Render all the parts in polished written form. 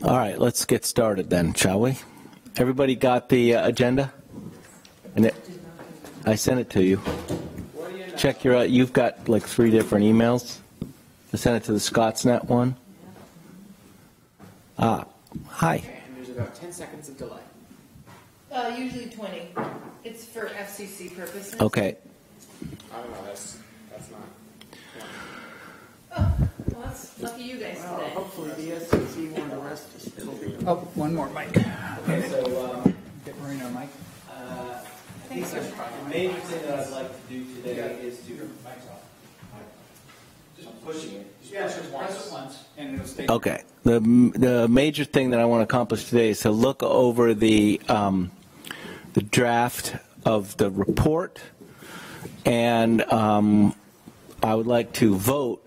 All right, let's get started then, shall we? Everybody got the agenda? And I sent it to you. Check your, you've got like 3 different emails. I sent it to the Scotsnet one. Hi. And there's about 10 seconds of delay. Usually 20. It's for FCC purposes. Okay. I don't know, that's not. Oh, well, that's lucky you guys today. Hopefully the SEC won't arrest us. Oh, one more mic. Okay, so Get Marina a mic. I think the major thing that I'd like to do today is to... Just pushing it. Press it once, and it'll stay. Okay. The major thing that I want to accomplish today is to look over the draft of the report, and I would like to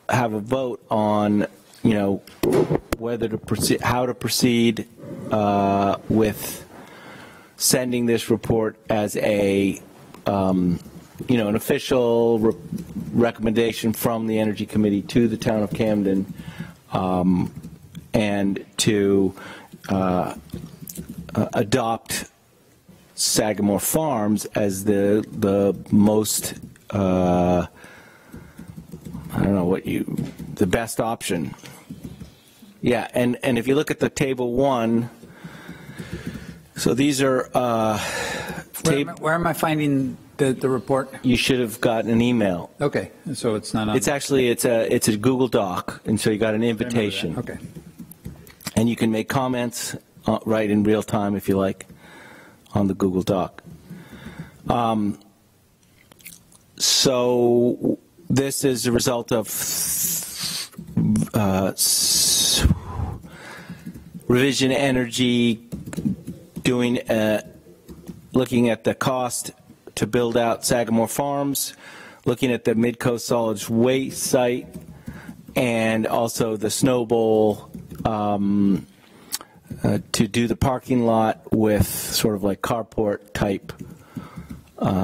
have a vote on, you know, whether to proceed, how to proceed with sending this report as a, you know, an official recommendation from the Energy Committee to the town of Camden, and to adopt Sagamore Farms as the most, I don't know what the best option. Yeah, and if you look at the table 1, so these are Where am I finding the report? You should have gotten an email. Okay, so it's not on. It's actually it's a Google Doc, and so you got an invitation. Okay. And you can make comments right in real time if you like on the Google Doc. So this is a result of Revision Energy doing looking at the cost to build out Sagamore Farms, looking at the Midcoast Solid Waste site, and also the Snow Bowl to do the parking lot with sort of like carport type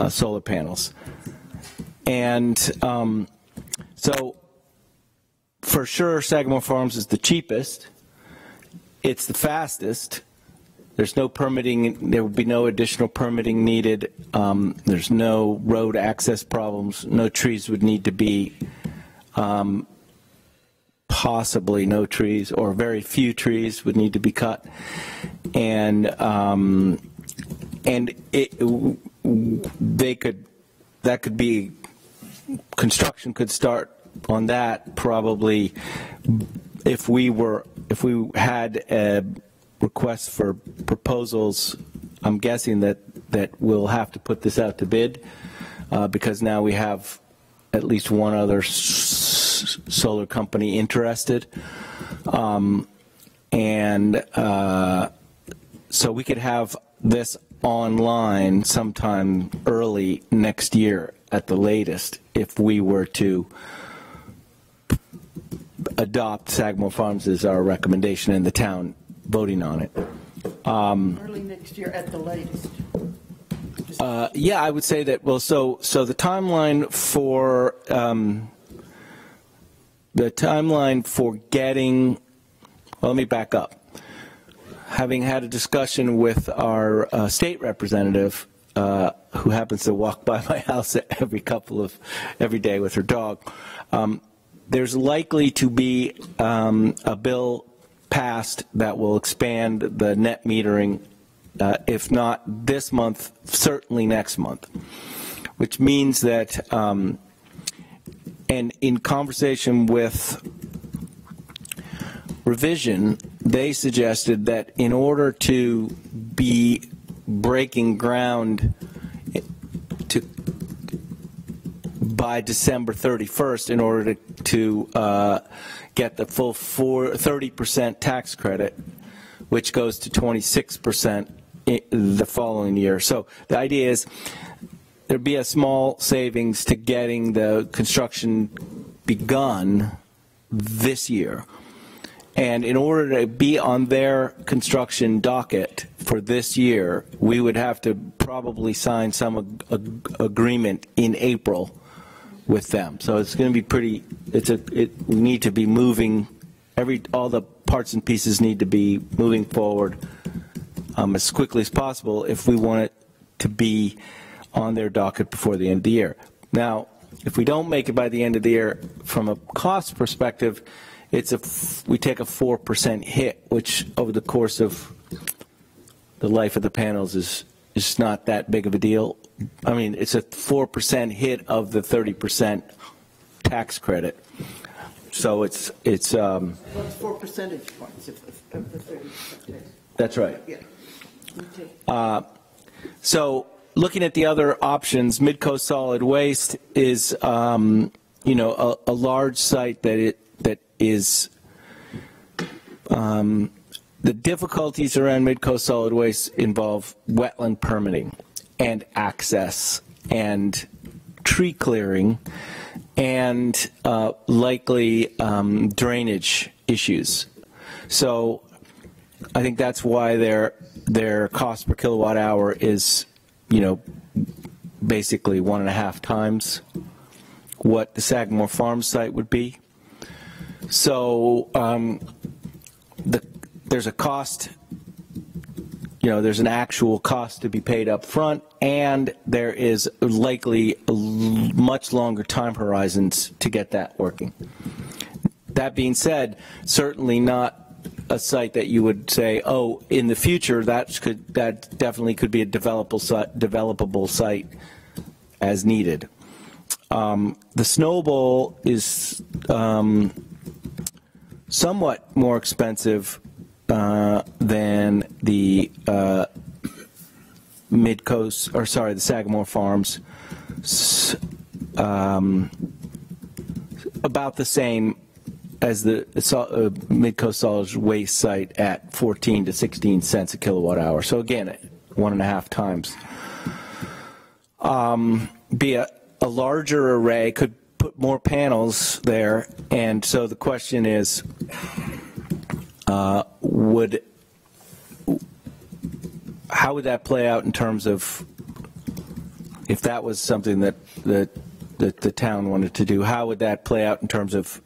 solar panels. And so for sure Sagamore Farms is the cheapest. It's the fastest. There's no permitting, there would be no additional permitting needed. There's no road access problems. No trees would need to be, possibly no trees, or very few trees would need to be cut. And that could be, construction could start on that probably if we had a request for proposals. I'm guessing that we'll have to put this out to bid because now we have at least one other solar company interested, and so we could have this online sometime early next year at the latest if we were to adopt Sagamore Farms as our recommendation in the town voting on it. Early next year at the latest. Yeah, I would say that. Well, so the timeline for getting. Well, let me back up. Having had a discussion with our state representative, who happens to walk by my house every day with her dog, there's likely to be a bill passed that will expand the net metering, if not this month, certainly next month, which means that, and in conversation with Revision, they suggested that in order to be breaking ground by December 31st in order to get the full 30% tax credit, which goes to 26% the following year. So the idea is there'd be a small savings to getting the construction begun this year. And in order to be on their construction docket for this year, we would have to probably sign some agreement in April with them. So it's going to be pretty, we need to be moving, all the parts and pieces need to be moving forward as quickly as possible if we want it to be on their docket before the end of the year. Now, if we don't make it by the end of the year, from a cost perspective, we take a 4% hit, which over the course of the life of the panels is not that big of a deal. I mean, it's a 4% hit of the 30% tax credit. So it's That's 4 percentage points of the 30% tax. That's right. Yeah. Okay. So looking at the other options, Midcoast Solid Waste is, a large site that is the difficulties around Midcoast Solid Waste involve wetland permitting and access and tree clearing and likely drainage issues. So I think that's why their cost per kilowatt hour is, basically 1.5 times what the Sagamore Farms site would be. So there's a cost, there's an actual cost to be paid up front, and there is likely much longer time horizons to get that working. That being said, certainly not a site that you would say, oh, in the future that definitely could be a developable site as needed. The Snowball is somewhat more expensive than the the Sagamore Farms. About the same as the Midcoast Solid Waste site at 14 to 16 cents a kilowatt hour. So again, 1.5 times. Be a larger array, could put more panels there, and so the question is, how would that play out in terms of, if that was something that the town wanted to do, how would that play out in terms of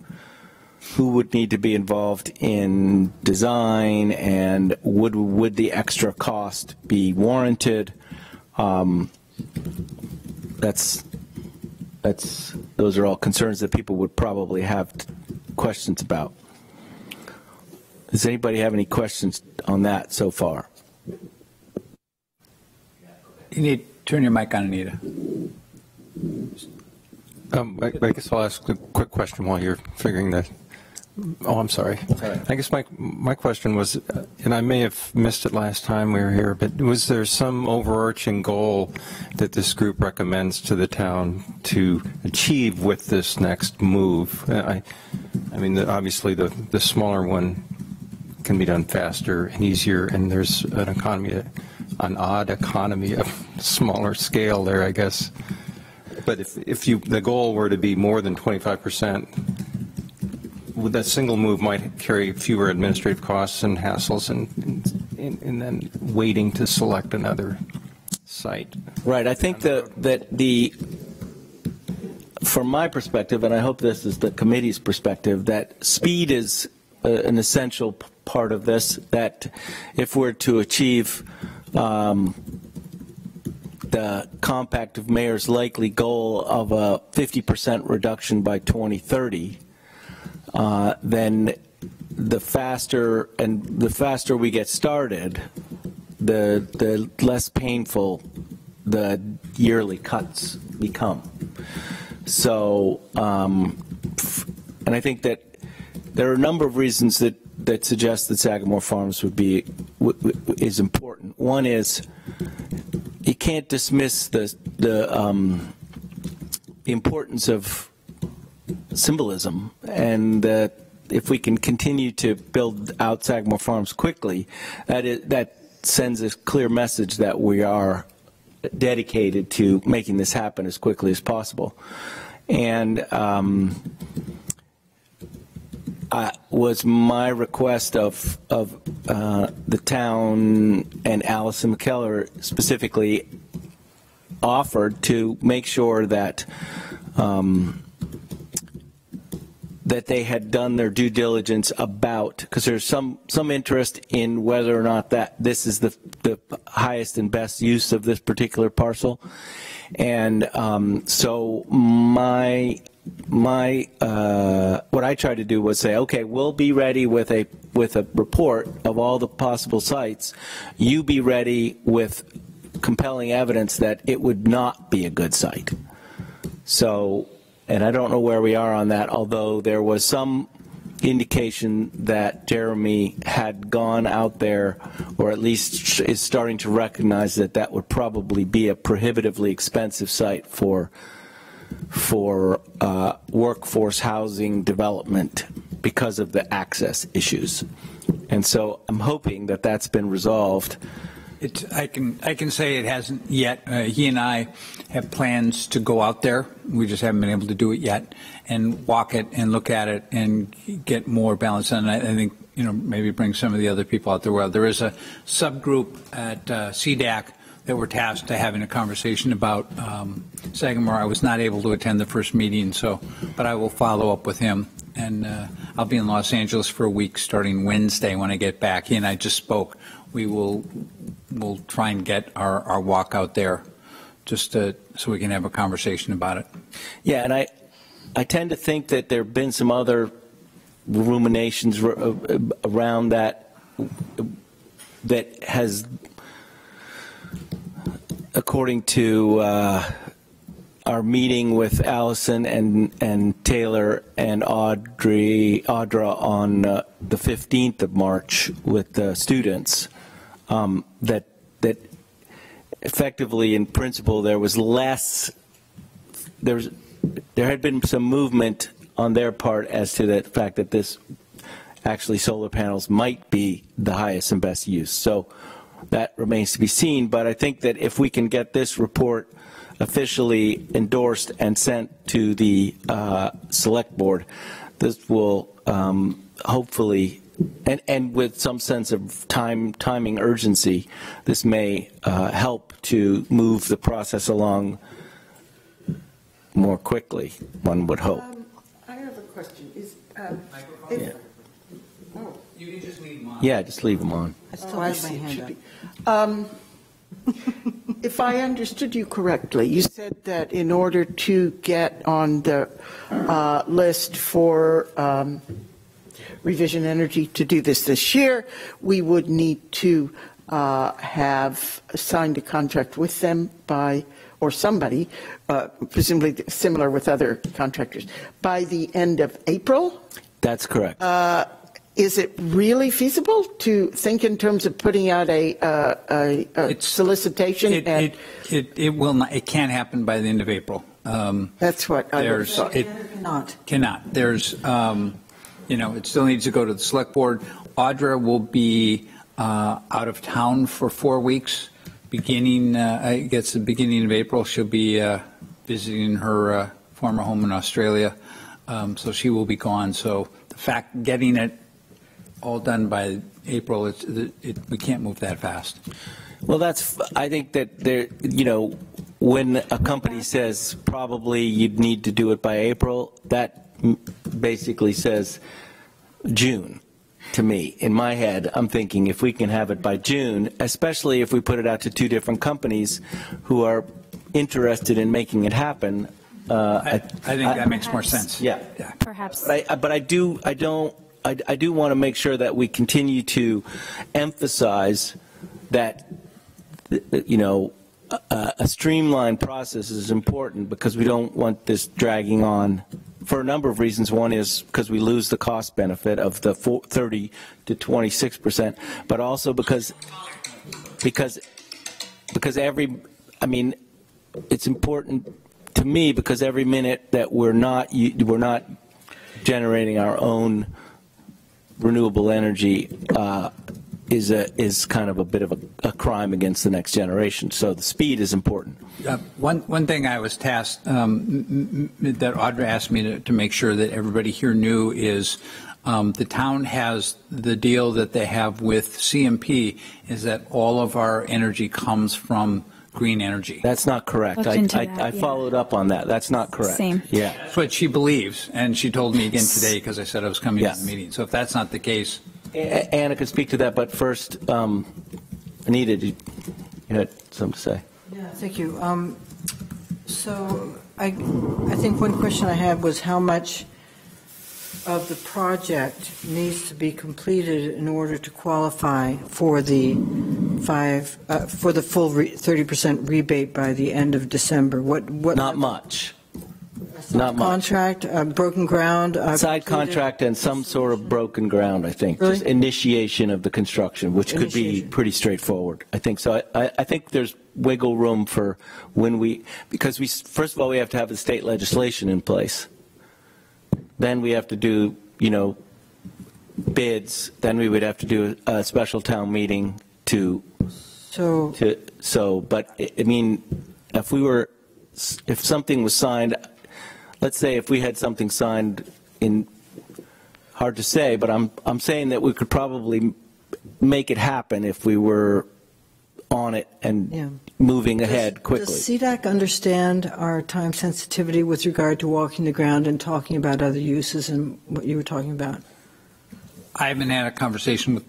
who would need to be involved in design, and would the extra cost be warranted? Those are all concerns that people would probably have questions about. Does anybody have any questions on that so far? You need to turn your mic on, Anita. I guess I'll ask a quick question while you're figuring that. Oh, I'm sorry. I guess my question was, and I may have missed it last time we were here, but was there some overarching goal that this group recommends to the town to achieve with this next move? I mean, obviously the smaller one can be done faster and easier, and there's an odd economy of smaller scale there, I guess. But if the goal were to be more than 25%, that single move might carry fewer administrative costs and hassles, and then waiting to select another site. Right. I think from my perspective, and I hope this is the committee's perspective, that speed is an essential part of this. That if we're to achieve the compact of mayor's likely goal of a 50% reduction by 2030. Then the faster we get started, the less painful the yearly cuts become. So, and I think that there are a number of reasons that suggest that Sagamore Farms is important. One is you can't dismiss the the importance of symbolism, and that if we can continue to build out Sagamore Farms quickly, that sends a clear message that we are dedicated to making this happen as quickly as possible. And was my request of the town and Allison McKellar specifically offered to make sure that that they had done their due diligence about, because there's some interest in whether or not that this is the highest and best use of this particular parcel. And so what I tried to do was say, okay, we'll be ready with a report of all the possible sites. You be ready with compelling evidence that it would not be a good site. So, and I don't know where we are on that, although there was some indication that Jeremy had gone out there, or at least is starting to recognize that that would probably be a prohibitively expensive site for workforce housing development because of the access issues. And so I'm hoping that that's been resolved. I can say it hasn't yet. He and I have plans to go out there. We just haven't been able to do it yet, and walk it and look at it and get more balance. And I think, you know, maybe bring some of the other people out there. Well, there is a subgroup at CDAC that we're tasked to having a conversation about Sagamore. I was not able to attend the first meeting, but I will follow up with him. And I'll be in Los Angeles for a week starting Wednesday when I get back. He and I just spoke. We'll try and get our walk out there just so we can have a conversation about it. Yeah, and I tend to think that there have been some other ruminations around that has, according to our meeting with Allison and Taylor and Audra on the 15th of March with the students, that effectively, in principle, there had been some movement on their part as to the fact that this actually solar panels might be the highest and best use. So that remains to be seen. But I think that if we can get this report officially endorsed and sent to the select board, this will hopefully, and with some sense of timing urgency, this may help to move the process along more quickly, one would hope. I have a question. You can just leave them on. Yeah, just leave them on. I still have my hand up. If I understood you correctly, you said that in order to get on the list for Revision Energy to do this year, we would need to have signed a contract with them or somebody, presumably similar with other contractors, by the end of April? That's correct. Is it really feasible to think in terms of putting out a solicitation? It will not. It can't happen by the end of April. That's what I would thought. It cannot. There's, it still needs to go to the select board. Audra will be out of town for 4 weeks. I guess the beginning of April, she'll be visiting her former home in Australia. So she will be gone. So the fact getting it all done by April, we can't move that fast. Well, I think that there, when a company says probably you'd need to do it by April, that basically says June to me. In my head, I'm thinking if we can have it by June, especially if we put it out to 2 different companies who are interested in making it happen. I think that makes more sense. Yeah. Perhaps. But I do want to make sure that we continue to emphasize that, a streamlined process is important, because we don't want this dragging on for a number of reasons. One is because we lose the cost benefit of the 30 to 26%, but also because it's important to me, because every minute that we're not generating our own renewable energy is kind of a bit of a crime against the next generation. So the speed is important. One thing I was tasked that Audra asked me to make sure that everybody here knew is the town has the deal that they have with CMP is that all of our energy comes from green energy. That's not correct. I followed up on that. That's not correct. Same. Yeah. That's what she believes, and she told me again today because I said I was coming to the meeting. So if that's not the case. Anna could speak to that, but first, Anita, you had something to say. Yeah, thank you. So I think one question I had was how much of the project needs to be completed in order to qualify for the full 30% rebate by the end of December. What? Not much. Not much. Contract, broken ground. Side contract and some sort of broken ground, I think. Really? Just initiation of the construction, which could be pretty straightforward. I think so. I think there's wiggle room for because first of all, we have to have the state legislation in place. Then we have to do, bids. Then we would have to do a special town meeting but I mean, if something was signed, let's say if we had something signed hard to say, but I'm saying that we could probably make it happen if we were on it and moving ahead quickly. Does CDAC understand our time sensitivity with regard to walking the ground and talking about other uses and what you were talking about? I haven't had a conversation with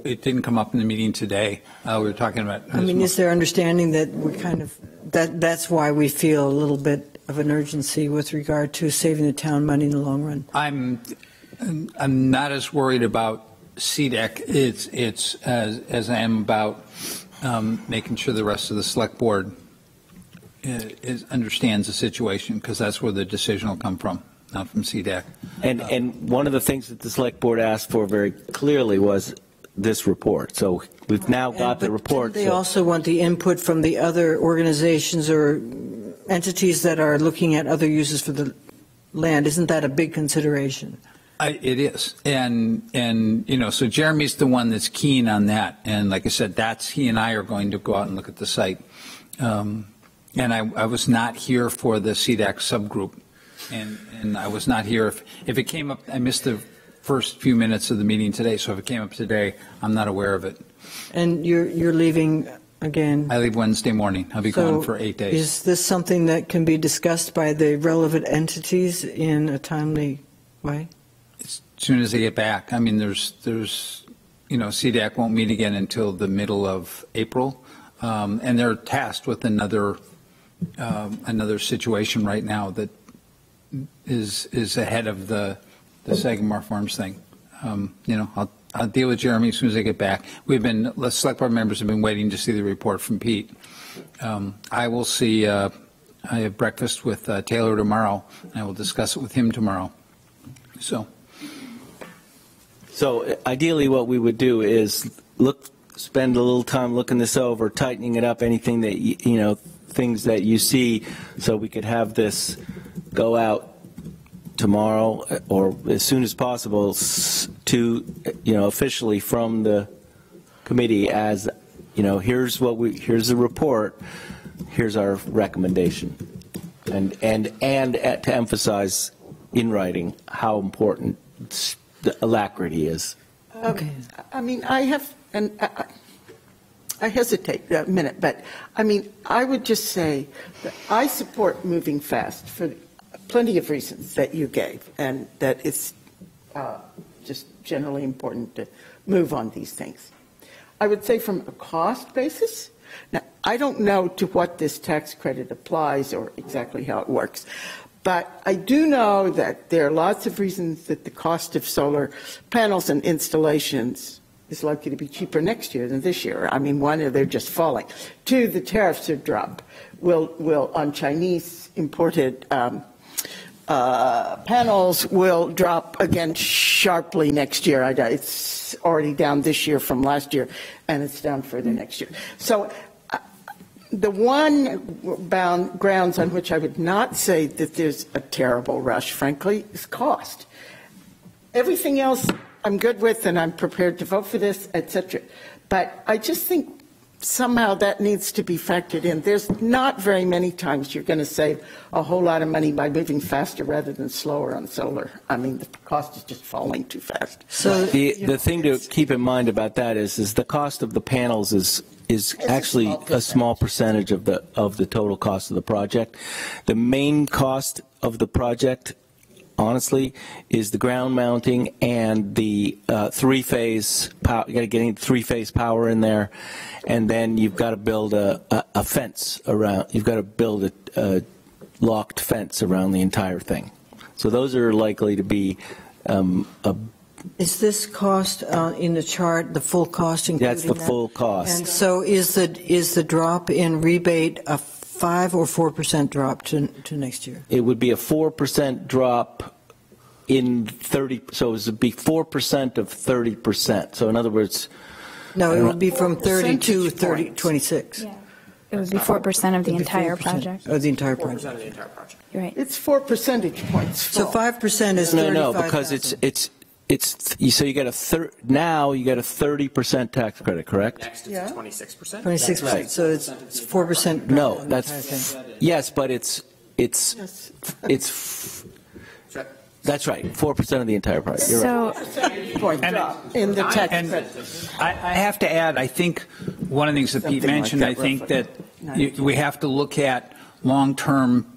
it didn't come up in the meeting today. We were talking about. I mean, is there understanding that we're that's why we feel a little bit of an urgency with regard to saving the town money in the long run? I'm not as worried about CDEC. It's as I am about making sure the rest of the select board understands the situation, because that's where the decision will come from, not from CDEC. And one of the things that the select board asked for very clearly was this report. So we've now got the report. They also want the input from the other organizations or entities that are looking at other uses for the land. Isn't that a big consideration? It is, and so Jeremy's the one that's keen on that, and like I said, he and I are going to go out and look at the site. And I was not here for the CDAC subgroup, and I was not here if it came up. I missed the first few minutes of the meeting today, so if it came up today, I'm not aware of it. And you're leaving again? I leave Wednesday morning. I'll be gone for 8 days. Is this something that can be discussed by the relevant entities in a timely way? As soon as they get back. I mean, there's CDAC won't meet again until the middle of April, and they're tasked with another situation right now that is ahead of the Sagamore Farms thing. I'll deal with Jeremy as soon as I get back. The select board members have been waiting to see the report from Pete. I will see. I have breakfast with Taylor tomorrow, and I will discuss it with him tomorrow. So ideally what we would do is spend a little time looking this over, tightening it up, anything that, things that you see, so we could have this go out tomorrow or as soon as possible to, officially from the committee as, here's the report, here's our recommendation. And to emphasize in writing how important the alacrity is. Okay. I mean, I hesitate a minute, but I would just say that I support moving fast for plenty of reasons that you gave, and that it's just generally important to move on these things. I would say from a cost basis, now I don't know to what this tax credit applies or exactly how it works, but I do know that there are lots of reasons that the cost of solar panels and installations is likely to be cheaper next year than this year. I mean, one, they're just falling. Two, the tariffs are drop. Will on Chinese imported panels will drop again sharply next year. It's already down this year from last year, and it's down further next year. So The one grounds on which I would not say that there's a terrible rush, frankly, is cost. Everything else I'm good with, and I'm prepared to vote for this, et cetera. But I just think somehow that needs to be factored in. There's not very many times you're going to save a whole lot of money by moving faster rather than slower on solar. I mean, the cost is just falling too fast. So the thing to keep in mind about that is the cost of the panels is actually a small percentage of the total cost of the project. The main cost of the project, honestly, is the ground mounting and the three-phase power. You got to get three-phase power in there, and then you've got to build a fence around. You've got to build a locked fence around the entire thing. So those are likely to be Is this cost in the chart, the full cost including that's the full cost. And so is the drop in rebate a 5 or 4% drop to next year? It would be a 4% drop in 30, so it would be 4% of 30%. So in other words, No, it would be from 30 to Percentage points. 26. Yeah. It would be 4% of the entire project. Of the entire 4% project. of the entire project. You're right. It's 4 percentage points. So 5% is no, 35,000. because so you get now you get a 30% tax credit, correct? Next, Yeah. it's 26%. 26%, Right. so it's 4%. No, on the that's entire thing. yes, but it's that's right, 4% of the entire project. You're right. So, Point drop in the tax And credit. I have to add, I think one of the things that Pete Something like mentioned, that, I think roughly. that we have to look at long-term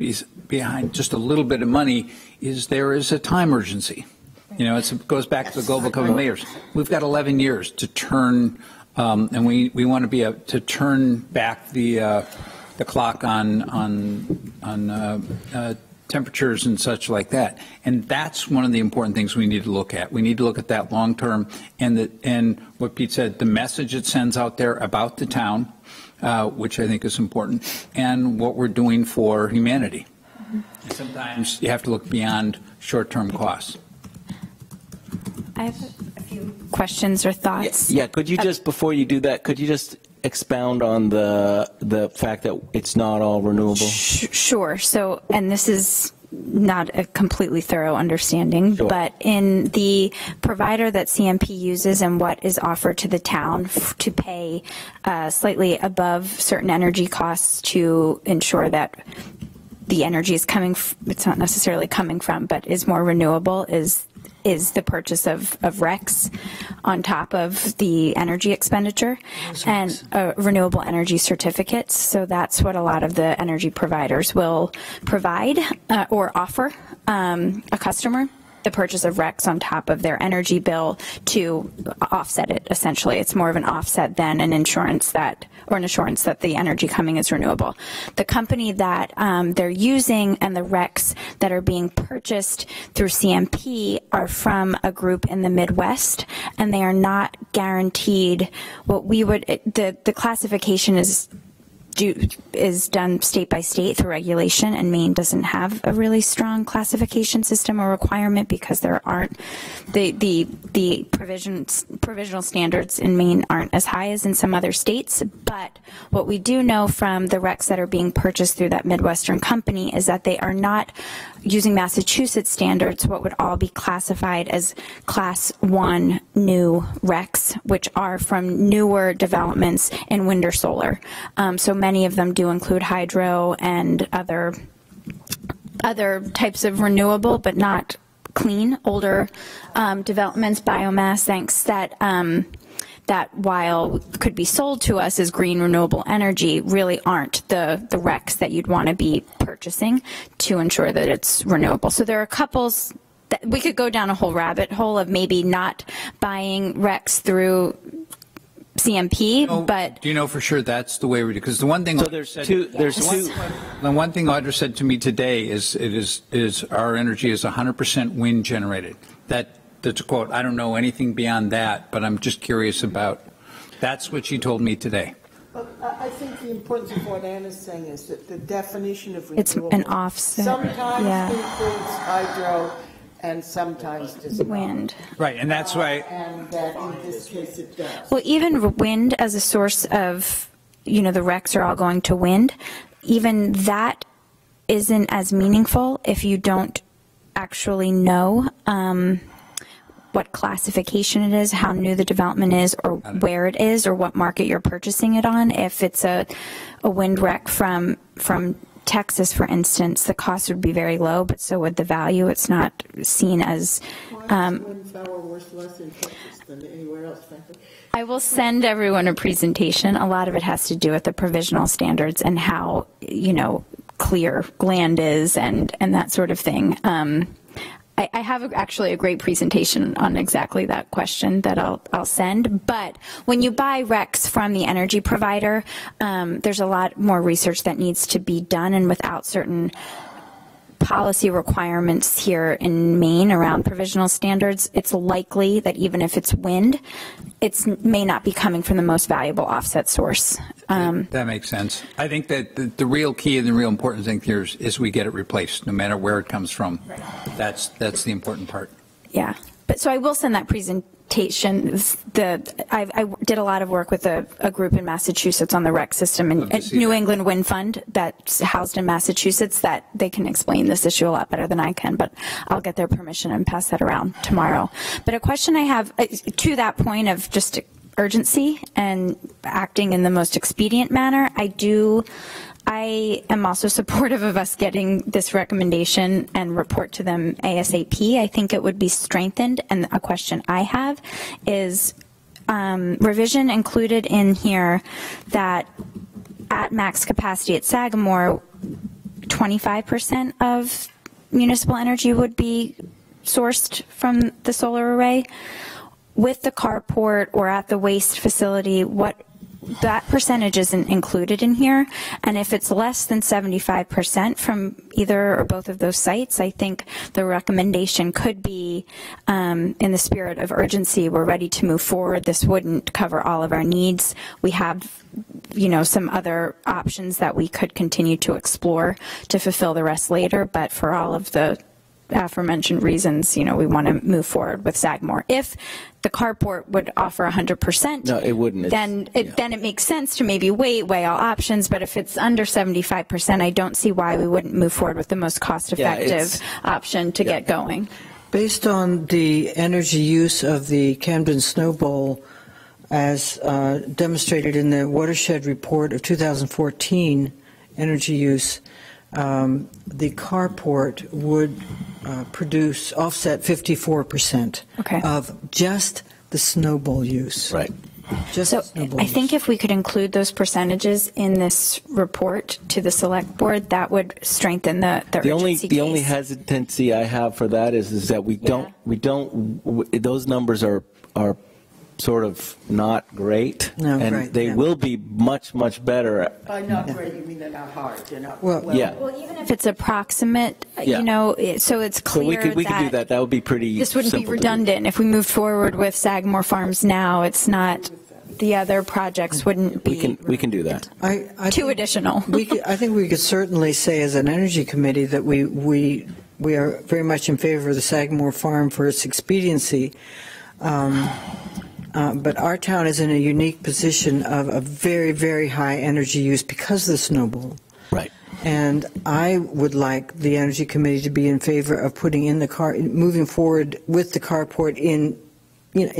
behind just a little bit of money is there is a time urgency. You know, it goes back to the global covenant layers. We've got 11 years to turn, and we want to be to turn back the clock on temperatures and such like that. And that's one of the important things we need to look at. We need to look at that long term and what Pete said, the message it sends out there about the town, which I think is important, and what we're doing for humanity. And sometimes you have to look beyond short-term costs. I have a few questions or thoughts. Yeah, could you just, before you do that, could you just expound on the fact that it's not all renewable? Sure. So, and this is not a completely thorough understanding, Sure. but in the provider that CMP uses and what is offered to the town to pay slightly above certain energy costs to ensure that the energy is coming, it's not necessarily coming from, but is more renewable, is the purchase of RECs on top of the energy expenditure and renewable energy certificates. So that's what a lot of the energy providers will provide or offer a customer, the purchase of RECs on top of their energy bill to offset it, essentially. It's more of an offset than an assurance that the energy coming is renewable. The company that they're using and the RECs that are being purchased through CMP are from a group in the Midwest, and they are not guaranteed what we would, the classification is done state by state through regulation, and Maine doesn't have a really strong classification system or requirement because there aren't the provisional standards in Maine aren't as high as in some other states. But what we do know from the RECs that are being purchased through that Midwestern company is that they are not using Massachusetts standards, what would all be classified as Class 1 new RECs, which are from newer developments in wind or solar. So many of them do include hydro and other types of renewable, but not clean, older developments, biomass, thanks that while could be sold to us as green renewable energy, really aren't the RECs that you'd want to be purchasing to ensure that it's renewable. So there are couples that we could go down a whole rabbit hole of maybe not buying RECs through CMP, but do you know for sure that's the way we do? Because the one thing the one thing Audra said to me today is our energy is 100% wind generated. That's a quote. I don't know anything beyond that, but I'm just curious about. That's what she told me today. But I think the importance of what Anna's saying is that the definition of renewable it's an offset. sometimes includes hydro and sometimes does not. Wind. Right, and that's why. And that in this case it does. Well, even wind as a source of the recs are all going to wind, even that isn't as meaningful if you don't actually know what classification it is, how new the development is, or where it is, or what market you're purchasing it on. If it's a wind rec from Texas, for instance, the cost would be very low, but so would the value. It's not seen as. Why is wind power worth less in Texas than anywhere else, frankly? I will send everyone a presentation. A lot of it has to do with the provisional standards and how, clear land is and that sort of thing. I have actually a great presentation on exactly that question that I'll send. But when you buy RECs from the energy provider, there's a lot more research that needs to be done, and without certain policy requirements here in Maine around provisional standards, it's likely that even if it's wind, it may not be coming from the most valuable offset source. That makes sense. I think that the real key and the real important thing here is we get it replaced, no matter where it comes from. Right. That's the important part. Yeah. But so I will send that presentation. I did a lot of work with a group in Massachusetts on the REC system, and New England Wind Fund that's housed in Massachusetts, that they can explain this issue a lot better than I can, but I'll get their permission and pass that around tomorrow. But a question I have to that point of just urgency and acting in the most expedient manner, I am also supportive of us getting this recommendation and report to them ASAP. I think it would be strengthened. And a question I have is revision included in here that at max capacity at Sagamore, 25% of municipal energy would be sourced from the solar array. With the carport or at the waste facility, what that percentage isn't included in here, and if it's less than 75% from either or both of those sites, I think the recommendation could be, in the spirit of urgency, we're ready to move forward. This wouldn't cover all of our needs. We have, some other options that we could continue to explore to fulfill the rest later, but for all of the aforementioned reasons, we want to move forward with Sagamore. If the carport would offer 100%, no, it wouldn't. Then it makes sense to maybe weigh all options. But if it's under 75%, I don't see why we wouldn't move forward with the most cost-effective option to get going. Based on the energy use of the Camden Snow Bowl, as demonstrated in the watershed report of 2014, energy use, the carport would offset 54% of just the snowball use. Right. Just so I think if we could include those percentages in this report to the select board, that would strengthen the urgency case. Only hesitancy I have for that is that we don't those numbers are sort of not great, they will be much better. Not great, you mean they're not hard, they're not well, even if it's approximate, so it's clear so we could do that. That would be pretty This wouldn't be redundant. If we move forward with Sagamore Farms now, it's not, the other projects wouldn't be. We can do that. Two additional. I think we could certainly say as an energy committee that we are very much in favor of the Sagamore Farm for its expediency. But our town is in a unique position of a very, very high energy use because of the snowball. Right. And I would like the Energy Committee to be in favor of putting in moving forward with the carport in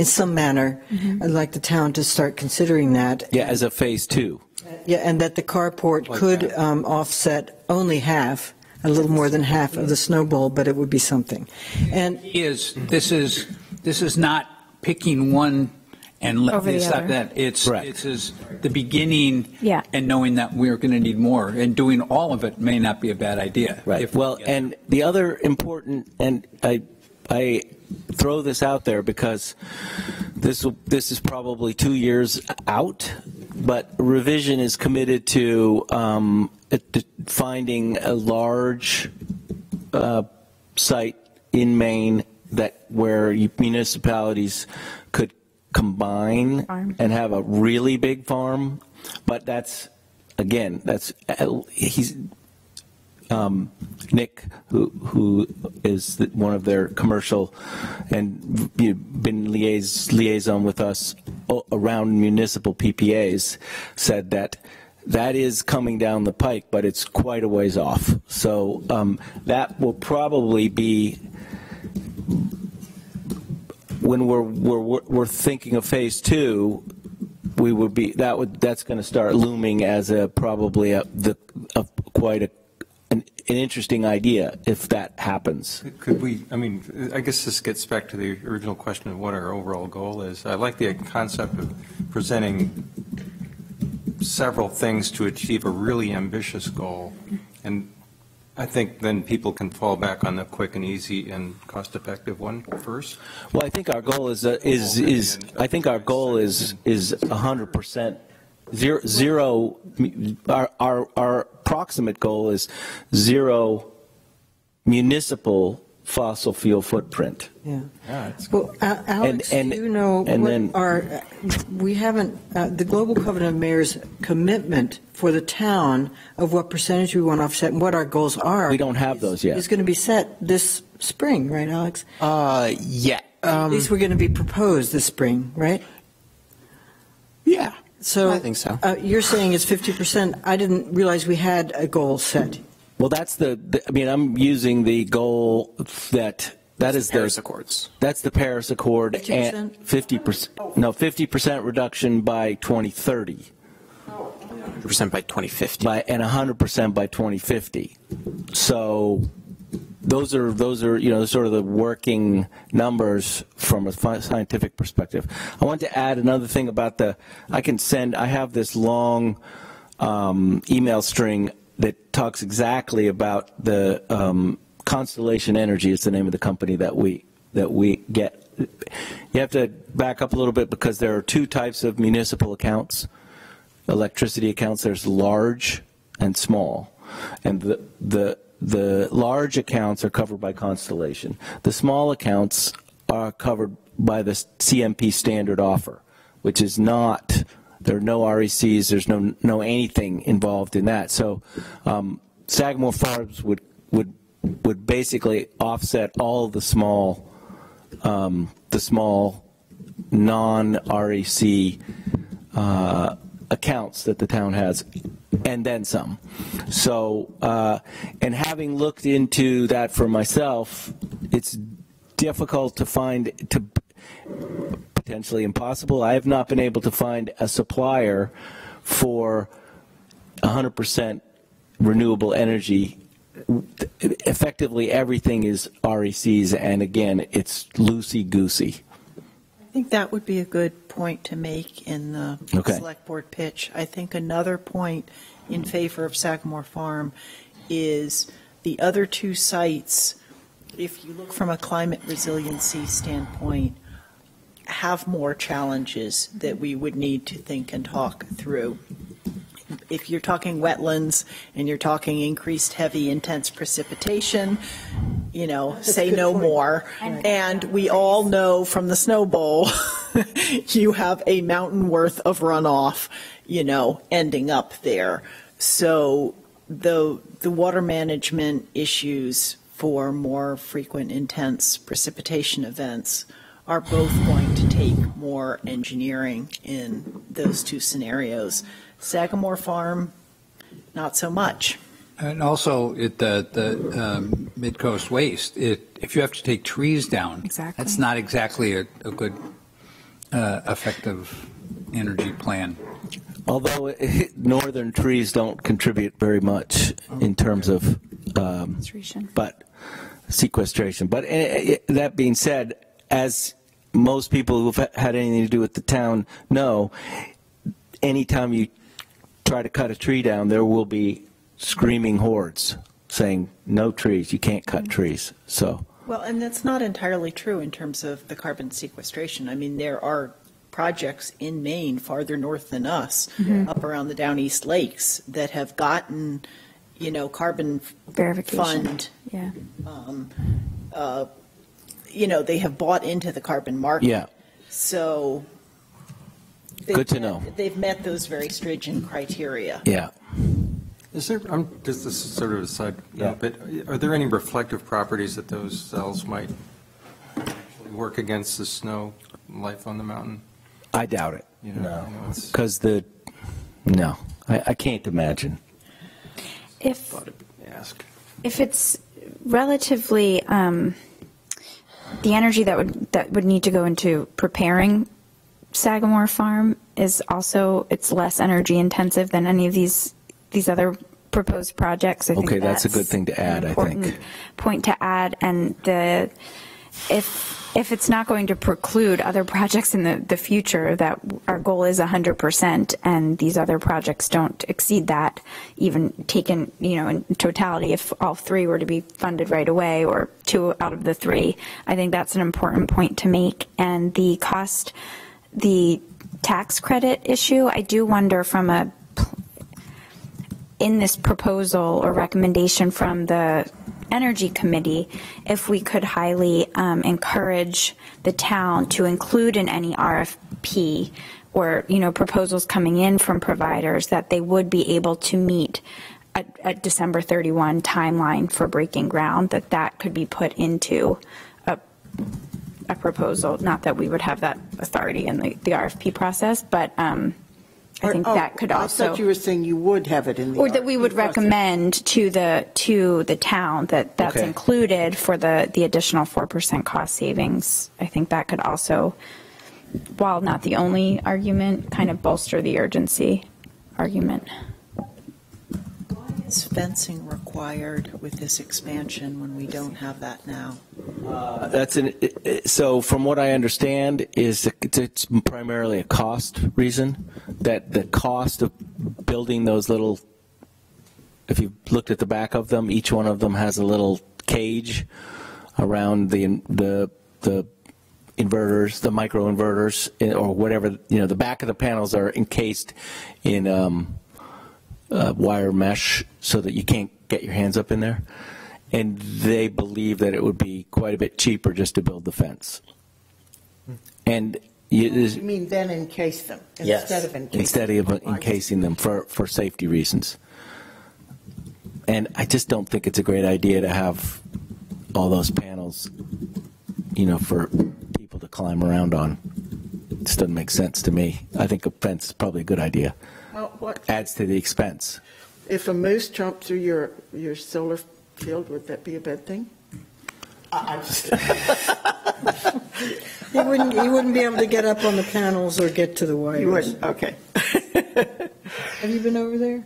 some manner. Mm-hmm. I'd like the town to start considering that. Yeah, as a phase 2. Yeah, and that the carport could offset only half, a little more than half of the snowball, but it would be something. And this is not picking one and let me stop that. It's the beginning, and knowing that we're going to need more, and doing all of it may not be a bad idea. Right. And the other important, and I throw this out there because this is probably 2 years out, but Revision is committed to finding a large site in Maine where municipalities could combine and have a really big farm, but Nick, who is one of their commercial and been liaison with us around municipal PPAs, said that is coming down the pike, but it's quite a ways off. So that will probably be, when we're thinking of phase 2, we would be that's going to start looming as probably quite an interesting idea if that happens. Could we, I mean, I guess this gets back to the original question of what our overall goal is. I like the concept of presenting several things to achieve a really ambitious goal, and I think then people can fall back on the quick and easy and cost-effective one first. Well, I think our goal is 100%. Zero. Our approximate goal is zero municipal fossil fuel footprint. Yeah. Yeah, Well, Alex, do you know we haven't, the Global Covenant of Mayors commitment for the town of what percentage we want to offset and what our goals are. We don't have those yet. Is going to be set this spring, right, Alex? Yeah. At least we're going to be proposed this spring, right? Yeah. So I think so. You're saying it's 50%. I didn't realize we had a goal set. Well, that's I mean, I'm using the goal that is Paris Accords. That's the Paris Accord 50%? and 50%. No, 50% reduction by 2030. 100% by 2050. And 100% by 2050. So those are sort of the working numbers from a scientific perspective. I want to add another thing about I have this long email string that talks exactly about the Constellation Energy is the name of the company that we get. You have to back up a little bit because there are two types of municipal accounts, electricity accounts. There's large and small, and the large accounts are covered by Constellation. The small accounts are covered by the CMP standard offer, which is not. There are no RECs. There's no anything involved in that. So Sagamore Farms would basically offset all of the small non-REC accounts that the town has, and then some. So and having looked into that for myself, it's difficult to find potentially impossible. I have not been able to find a supplier for 100% renewable energy. Effectively, everything is RECs, and again, it's loosey-goosey. I think that would be a good point to make in the select board pitch. I think another point in favor of Sagamore Farm is the other two sites, if you look from a climate resiliency standpoint, have more challenges that we would need to think and talk through. If you're talking wetlands and you're talking increased heavy intense precipitation, say no more. And we all know from the Snow Bowl, you have a mountain worth of runoff, ending up there. So the water management issues for more frequent intense precipitation events are both going to take more engineering in those two scenarios. Sagamore Farm, not so much. And also, the mid-coast waste, if you have to take trees down, that's not exactly a good, effective energy plan. Although northern trees don't contribute very much in terms of sequestration. But that being said, as most people who've had anything to do with the town know, anytime you try to cut a tree down, there will be screaming hordes saying, no trees, you can't cut trees. So. Well, and that's not entirely true in terms of the carbon sequestration. I mean, there are projects in Maine, farther north than us, up around the Down East Lakes, that have gotten, carbon fund. Yeah. They have bought into the carbon market. Yeah. So. Good to know. They've met those very stringent criteria. Yeah. Is there, this is sort of a side note, but are there any reflective properties that those cells might actually work against the snow life on the mountain? I doubt it. You know, No, because I can't imagine. If Ask. it's relatively the energy that would need to go into preparing Sagamore Farm is also, it's less energy intensive than any of these other proposed projects. I think Okay, that's a good thing to add, an I important think. point to add. And if it's not going to preclude other projects in the future, that our goal is 100%, and these other projects don't exceed that, even taken, in totality, if all three were to be funded right away, or 2 out of the 3, I think that's an important point to make. And the tax credit issue, I do wonder in this proposal or recommendation from the Energy Committee, if we could highly encourage the town to include in any RFP or, proposals coming in from providers, that they would be able to meet a December 31 timeline for breaking ground, that could be put into a proposal. Not that we would have that authority in the RFP process, but I think that could also. I thought you were saying you would have it in the. Or that we would recommend to the town that's Okay. included for the additional 4% cost savings. I think that could also, while not the only argument, kind of bolster the urgency argument. Is fencing required with this expansion when we don't have that now? So from what I understand is it's primarily a cost reason, that the cost of building those little, if you looked at the back of them, each one of them has a little cage around the inverters, the micro inverters, or whatever, the back of the panels are encased in wire mesh so that you can't get your hands up in there. And they believe that it would be quite a bit cheaper just to build the fence. And You mean then encase them instead of encasing? instead of encasing them for safety reasons. And I just don't think it's a great idea to have all those panels, for people to climb around on. It just doesn't make sense to me. I think a fence is probably a good idea. Well, what Adds to the expense. if a moose jumped through your solar field? Would that be a bad thing? I'm just. You wouldn't be able to get up on the panels or get to the wires. You wouldn't. Okay. Have you been over there,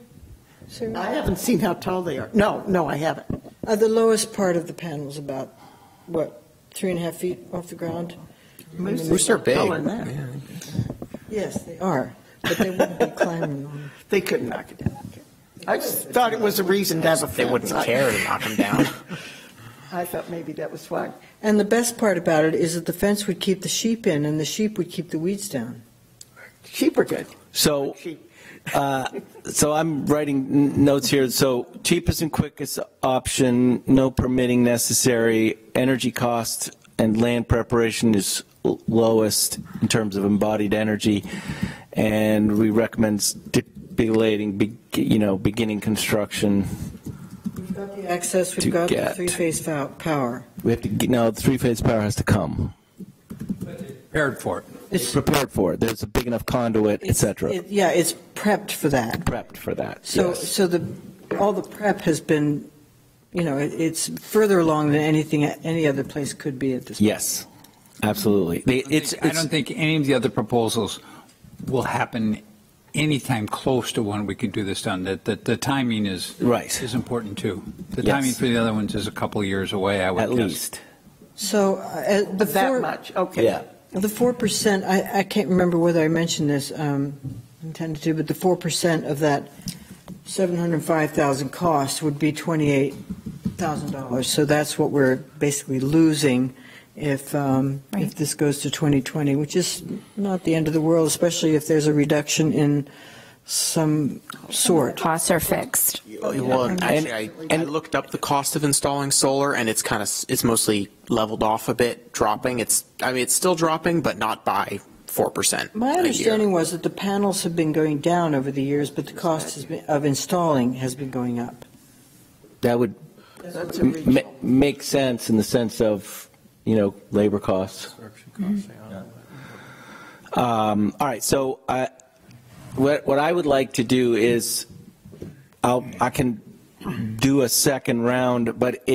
Sarah? I haven't seen how tall they are. No, I haven't. The lowest part of the panel's about, 3.5 feet off the ground? Moose are big. Taller than that. Yeah. Yes, they are, but they wouldn't be climbing on them. They couldn't knock it down. Okay. I just thought it was a reason to have a fence. They wouldn't care to knock them down. I thought maybe that was why. And the best part about it is that the fence would keep the sheep in, and the sheep would keep the weeds down. Sheep are good. So, Sheep. so I'm writing notes here. So cheapest and quickest option, no permitting necessary, energy cost and land preparation is lowest in terms of embodied energy, and we recommend stipulating, beginning construction. We've got the access, To we've got the get. three-phase power. We have to the three-phase power has to come. Prepared for it. It's Prepared for it. There's a big enough conduit, etc. Yeah, it's prepped for that. Prepped for that. So, yes. so all the prep has been, it's further along than any other place could be at this point. Yes, absolutely. I don't think any of the other proposals will happen anytime close to when we could do this done. The timing is Right. is important too. The Yes. timing for the other ones is a couple of years away, I would at guess. least. So That much. Okay. Yeah. The 4%, I can't remember whether I mentioned this, intended to, but the 4% of that $705,000 cost would be $28,000. So that's what we're basically losing if this goes to 2020, which is not the end of the world, especially if there's a reduction in some sort. Costs are fixed. Well, actually, I looked up the cost of installing solar, and it's mostly leveled off a bit, dropping. It's still dropping, but not by 4%. My understanding was that the panels have been going down over the years, but the cost of installing has been going up. That would make sense in the sense of, labor costs. All right, so what I would like to do is I can do a second round, but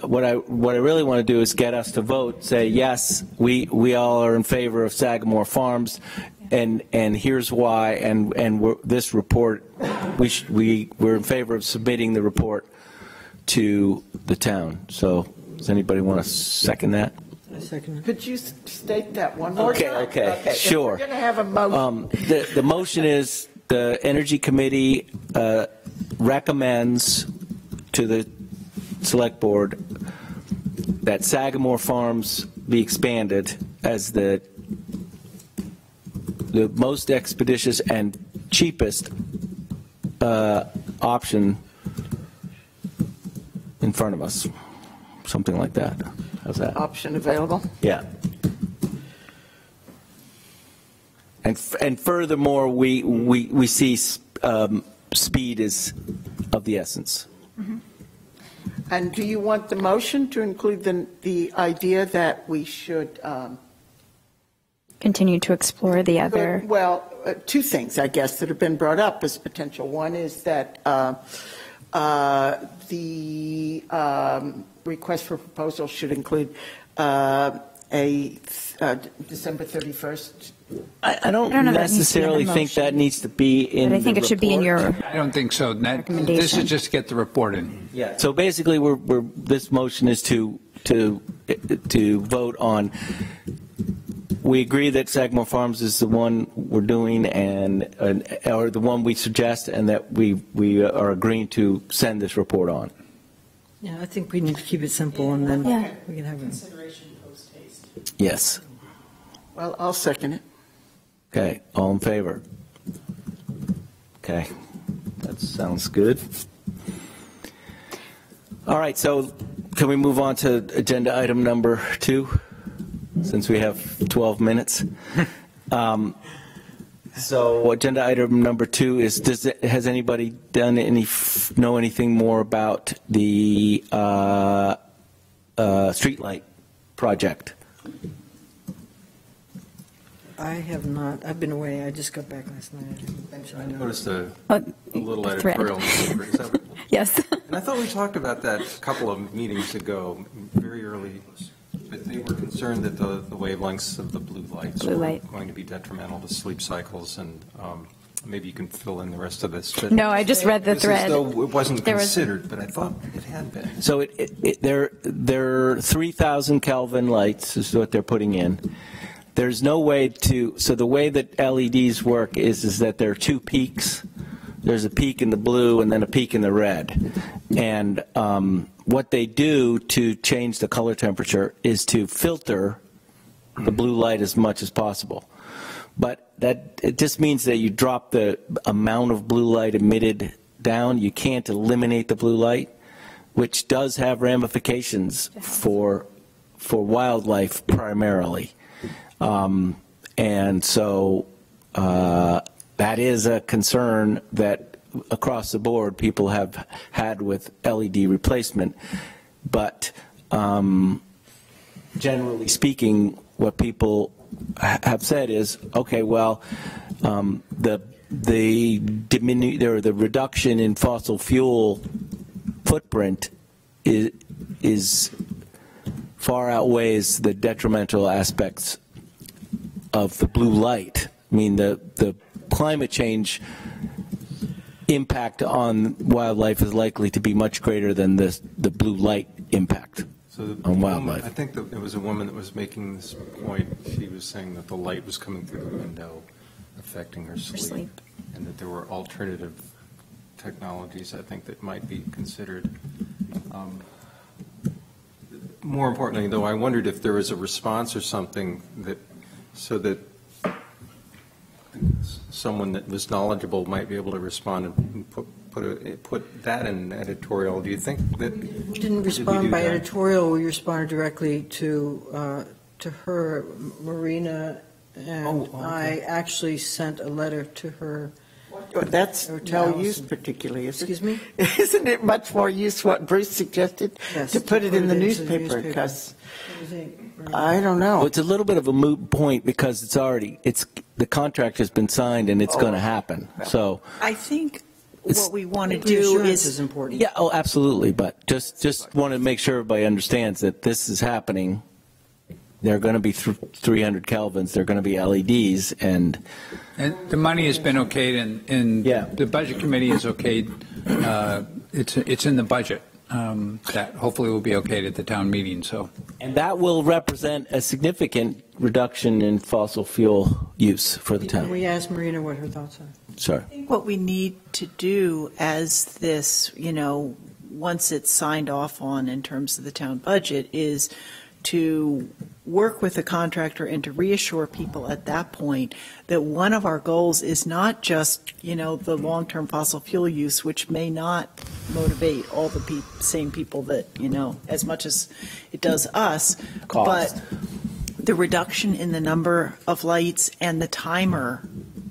what I really want to do is get us to vote, say yes, we all are in favor of Sagamore Farms, and here's why, and this report, we're in favor of submitting the report to the town. So does anybody want to second that? I second it. Could you state that one more time? Okay, sure. We're going to have a motion. The motion is the Energy Committee recommends to the Select Board that Sagamore Farms be expanded as the most expeditious and cheapest option in front of us. Something like that. How's that? Option available? Yeah. And furthermore, we see speed is of the essence. Mm-hmm. And do you want the motion to include the idea that we should Continue to explore the other. Well, two things, I guess, that have been brought up as potential. One is that the request for proposal should include a December 31st. I don't necessarily think that needs to be in. But I think it should be in your. I don't think so. This is just to get the report in. Yeah. So basically, this motion is to vote on. We agree that Sagamore Farms is the one we're doing, or the one we suggest, and that we are agreeing to send this report on. Yeah, I think we need to keep it simple, and then we can have it. Consideration post haste. Yes. Well, I'll second it. Okay. All in favor? Okay. That sounds good. All right. So can we move on to agenda item number 2? Since we have 12 minutes. So agenda item number 2 is, has anybody done know anything more about the streetlight project? I have not. I've been away. I just got back last night. I noticed a little thread. editorial. Is that, Yes. and I thought we talked about that a couple of meetings ago, very early. But they were concerned that the wavelengths of the blue lights were going to be detrimental to sleep cycles, and maybe you can fill in the rest of this. But No, I just read the thread. Though it wasn't considered, but I thought it had been. So they're 3,000 Kelvin lights is what they're putting in. There's no way to, so the way that LEDs work is that there are 2 peaks. There's a peak in the blue and then a peak in the red. And what they do to change the color temperature is to filter the blue light as much as possible. But it just means that you drop the amount of blue light emitted down. You can't eliminate the blue light, which does have ramifications for wildlife primarily. And so that is a concern that across the board people have had with LED replacement. But generally speaking, what people have said is, okay, well, the reduction in fossil fuel footprint is far outweighs the detrimental aspects of the blue light. I mean, the climate change impact on wildlife is likely to be much greater than the blue light impact on wildlife. I think that there was a woman that was making this point. She was saying that the light was coming through the window, affecting her sleep, and that there were alternative technologies, I think, that might be considered. More importantly, though, I wondered if there was a response or something so that someone that was knowledgeable might be able to respond and put that in an editorial. Do you think that we didn't respond by editorial? We responded directly to her, Marina And I actually sent a letter to her. That's Or to no Allison. use particularly, is it? Excuse me? Isn't it much more use what Bruce suggested? Yes, To put it in the into newspaper, because What do you think? I don't Well, know. it's a little bit of a moot point because the contract has been signed and it's going to happen. So, I think It's- what we want to The do assurance is is, important. yeah, oh, absolutely. But just want to make sure everybody understands that this is happening. There are going to be 300 kelvins. There are going to be LEDs, and And the money has been okayed, and Yeah. the budget committee is okayed. It's in the budget. That hopefully will be okayed at the town meeting, so. that will represent a significant reduction in fossil fuel use for the Can town. we ask Marina what her thoughts are? Sorry. I think what we need to do as this, once it's signed off on in terms of the town budget, is to work with the contractor and to reassure people at that point that one of our goals is not just, the long-term fossil fuel use, which may not motivate all the same people that, as much as it does us, Cost. but the reduction in the number of lights and the timer,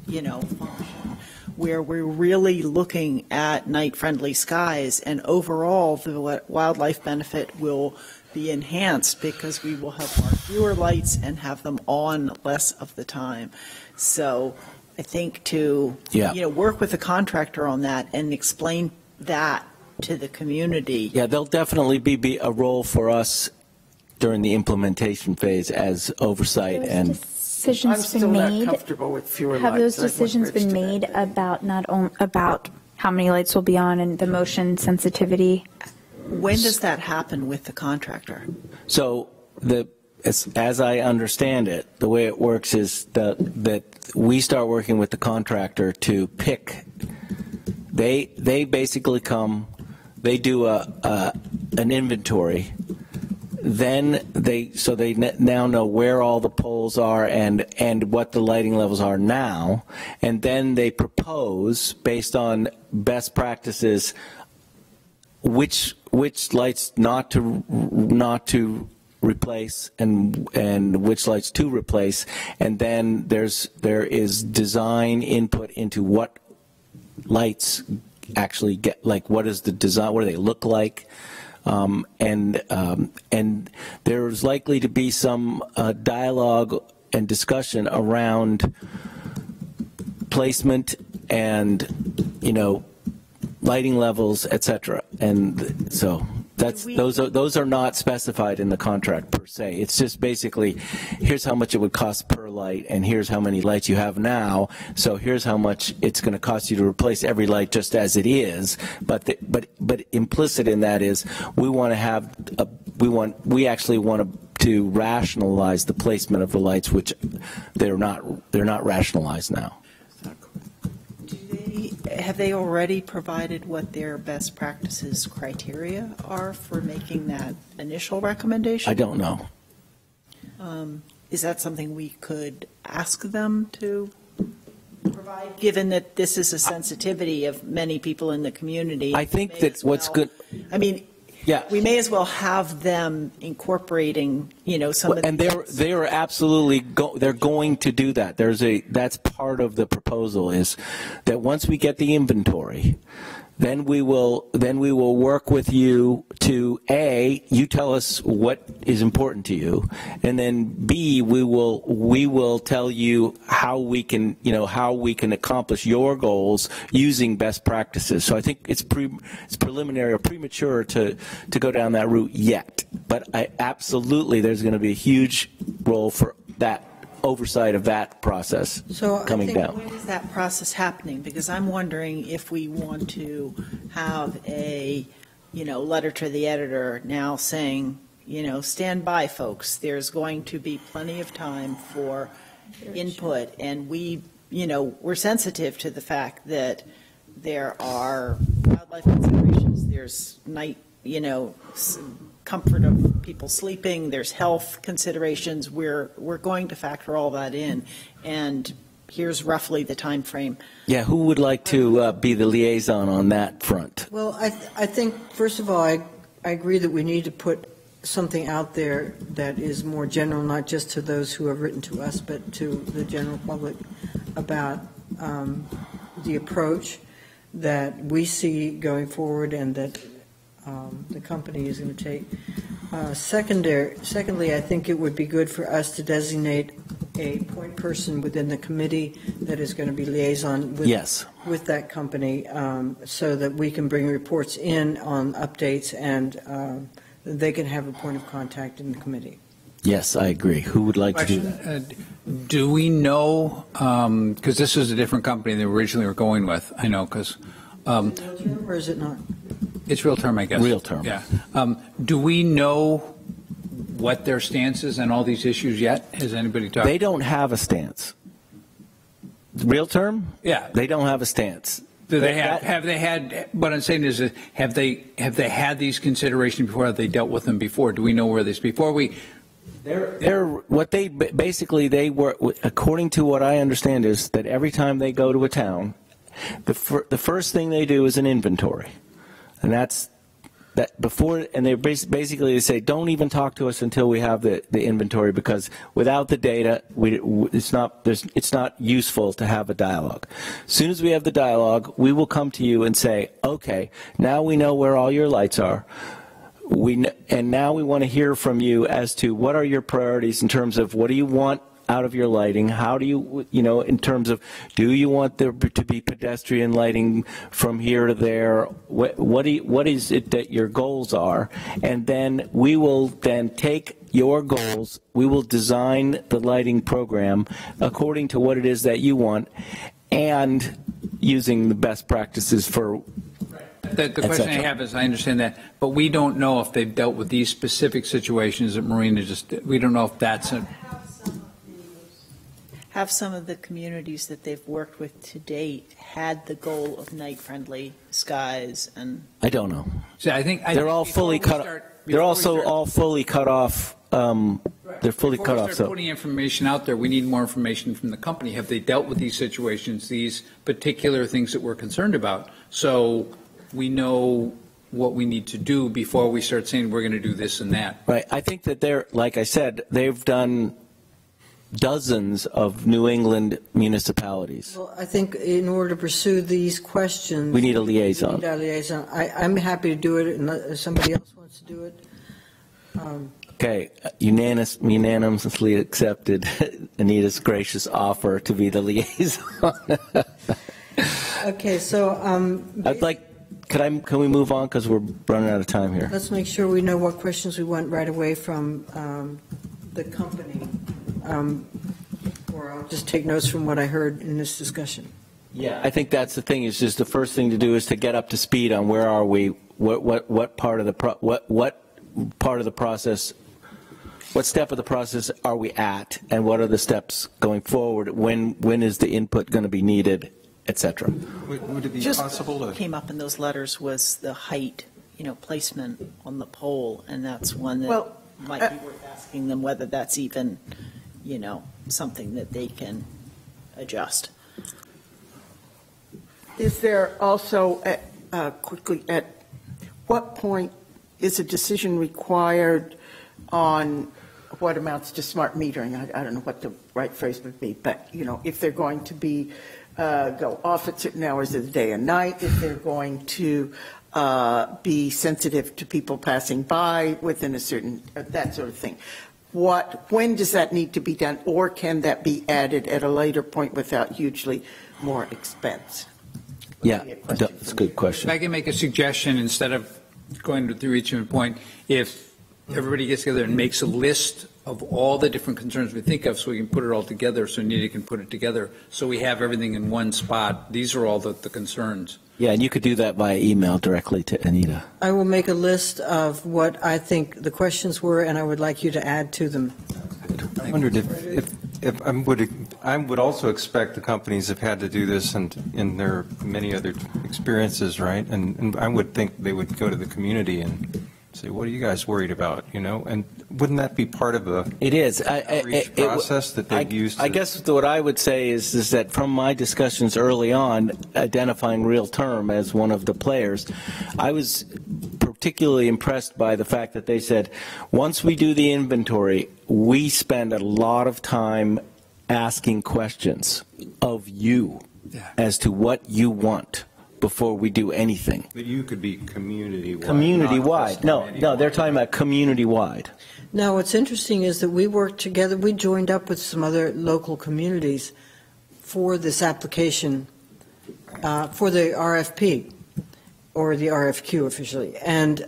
function, where we're really looking at night-friendly skies, and overall, the wildlife benefit will be enhanced because we will have far fewer lights and have them on less of the time. So I think to, work with the contractor on that and explain that to the community. Yeah, there'll definitely be a role for us during the implementation phase as oversight Those and. I'm decisions still been not made? comfortable with fewer Have lights. those decisions been made about not only about how many lights will be on and the motion sensitivity? When does that happen with the contractor? So as I understand it, the way it works is that we start working with the contractor to pick. They basically come, they do an inventory. Then they now know where all the poles are and what the lighting levels are now, and then they propose based on best practices which lights not to replace and which lights to replace, and then there is design input into what lights actually get, like what is the design, what do they look like, and there's likely to be some dialogue and discussion around placement and lighting levels, etc. And so those are not specified in the contract per se. It's just basically, here's how much it would cost per light, and here's how many lights you have now. So here's how much it's going to cost you to replace every light just as it is. But implicit in that is we actually want to rationalize the placement of the lights, which they're not rationalized now. Have they already provided what their best practices criteria are for making that initial recommendation? I don't know. Is that something we could ask them to provide, given that this is a sensitivity of many people in the community? I think that what's good. I mean, Yeah. we may as well have them incorporating, some of the. And they are absolutely they're going to do that. That's part of the proposal, is that once we get the inventory, then we will work with you to you tell us what is important to you, and then B, we will tell you how we can accomplish your goals using best practices. So I think it's preliminary or premature to go down that route yet, but absolutely there's going to be a huge role for that oversight of that process coming down. When is that process happening? Because I'm wondering if we want to have a, letter to the editor now saying, stand by, folks. There's going to be plenty of time for input, and we're sensitive to the fact that there are wildlife considerations. There's night, comfort of people sleeping, there's health considerations. We're going to factor all that in, and here's roughly the time frame. Yeah, who would like to be the liaison on that front? Well, I think, first of all, I agree that we need to put something out there that is more general, not just to those who have written to us, but to the general public about the approach that we see going forward and that the company is going to take. Secondly, I think it would be good for us to designate a point person within the committee that is going to be liaison with, Yes. with that company, so that we can bring reports in on updates and they can have a point of contact in the committee. Yes, I agree. Who would like to do that? Do we know, because this is a different company than we originally were going with, I know, because. Or is it not? It's real term, I guess. Real term. Yeah. Do we know what their stance is on all these issues yet? Has anybody talked? They don't have a stance. Real term? Yeah. They don't have a stance. Do they have they had, what I'm saying is, have they had these considerations before? Have they dealt with them before? Do we know where this, before we? They're what they basically they were, according to what I understand, is that every time they go to a town, the first thing they do is an inventory, and that's that before. And they basically they say, don't even talk to us until we have the inventory, because without the data, it's not useful to have a dialogue. As soon as we have the dialogue, we will come to you and say, okay, now we know where all your lights are. And now we want to hear from you as to what are your priorities in terms of what do you want out of your lighting? How do you, in terms of, do you want there to be pedestrian lighting from here to there? What is it that your goals are? And then we will then take your goals, we will design the lighting program according to what it is that you want, and using the best practices for. The question I have is, I understand that, but we don't know if they've dealt with these specific situations that Marina just, we don't know if that's a. Have some of the communities that they've worked with to date had the goal of night-friendly skies and? I don't know. So I think they're all fully cut. They're also all fully cut off. They're fully cut off. Before we start putting information out there, we need more information from the company. Have they dealt with these situations, these particular things that we're concerned about? So we know what we need to do before we start saying we're going to do this and that. Right. I think that they're, like I said, they've done dozens of New England municipalities. Well, I think in order to pursue these questions, we need a liaison. We need a liaison. I'm happy to do it unless somebody else wants to do it. Okay, unanimously accepted Anita's gracious offer to be the liaison. Okay, so I'd like. Can we move on, because we're running out of time here? Let's make sure we know what questions we want right away from the company, or I'll just take notes from what I heard in this discussion. Yeah, I think that's the thing. Is just the first thing to do is to get up to speed on where are we, what part of the part of the process, what step of the process are we at, and what are the steps going forward? When is the input going to be needed, etc. Would it be possible to? Came up in those letters was the height, placement on the pole, and that's one that might be worth asking them whether that's even, something that they can adjust. Is there also, quickly, at what point is a decision required on what amounts to smart metering? I don't know what the right phrase would be, but, if they're going to be go off at certain hours of the day and night, if they're going to be sensitive to people passing by within a certain, that sort of thing. When does that need to be done, or can that be added at a later point without hugely more expense? Yeah, that's a good question. If I can make a suggestion, instead of going through each point, if everybody gets together and makes a list of all the different concerns we think of, so we can put it all together, so Anita can put it together, so we have everything in one spot. These are all the concerns. Yeah, and you could do that via email directly to Anita. I will make a list of what I think the questions were, and I would like you to add to them. I wondered if I would also expect the companies have had to do this and in their many other experiences, right? And I would think they would go to the community and say, what are you guys worried about, and wouldn't that be part of the outreach process that they've used? I guess what I would say is that from my discussions early on, identifying real term as one of the players, I was particularly impressed by the fact that they said, once we do the inventory, we spend a lot of time asking questions of you as to what you want before we do anything. But you could be community-wide. Community-wide. No, they're talking about community-wide. Now, what's interesting is that we worked together, we joined up with some other local communities for this application, for the RFP, or the RFQ officially. And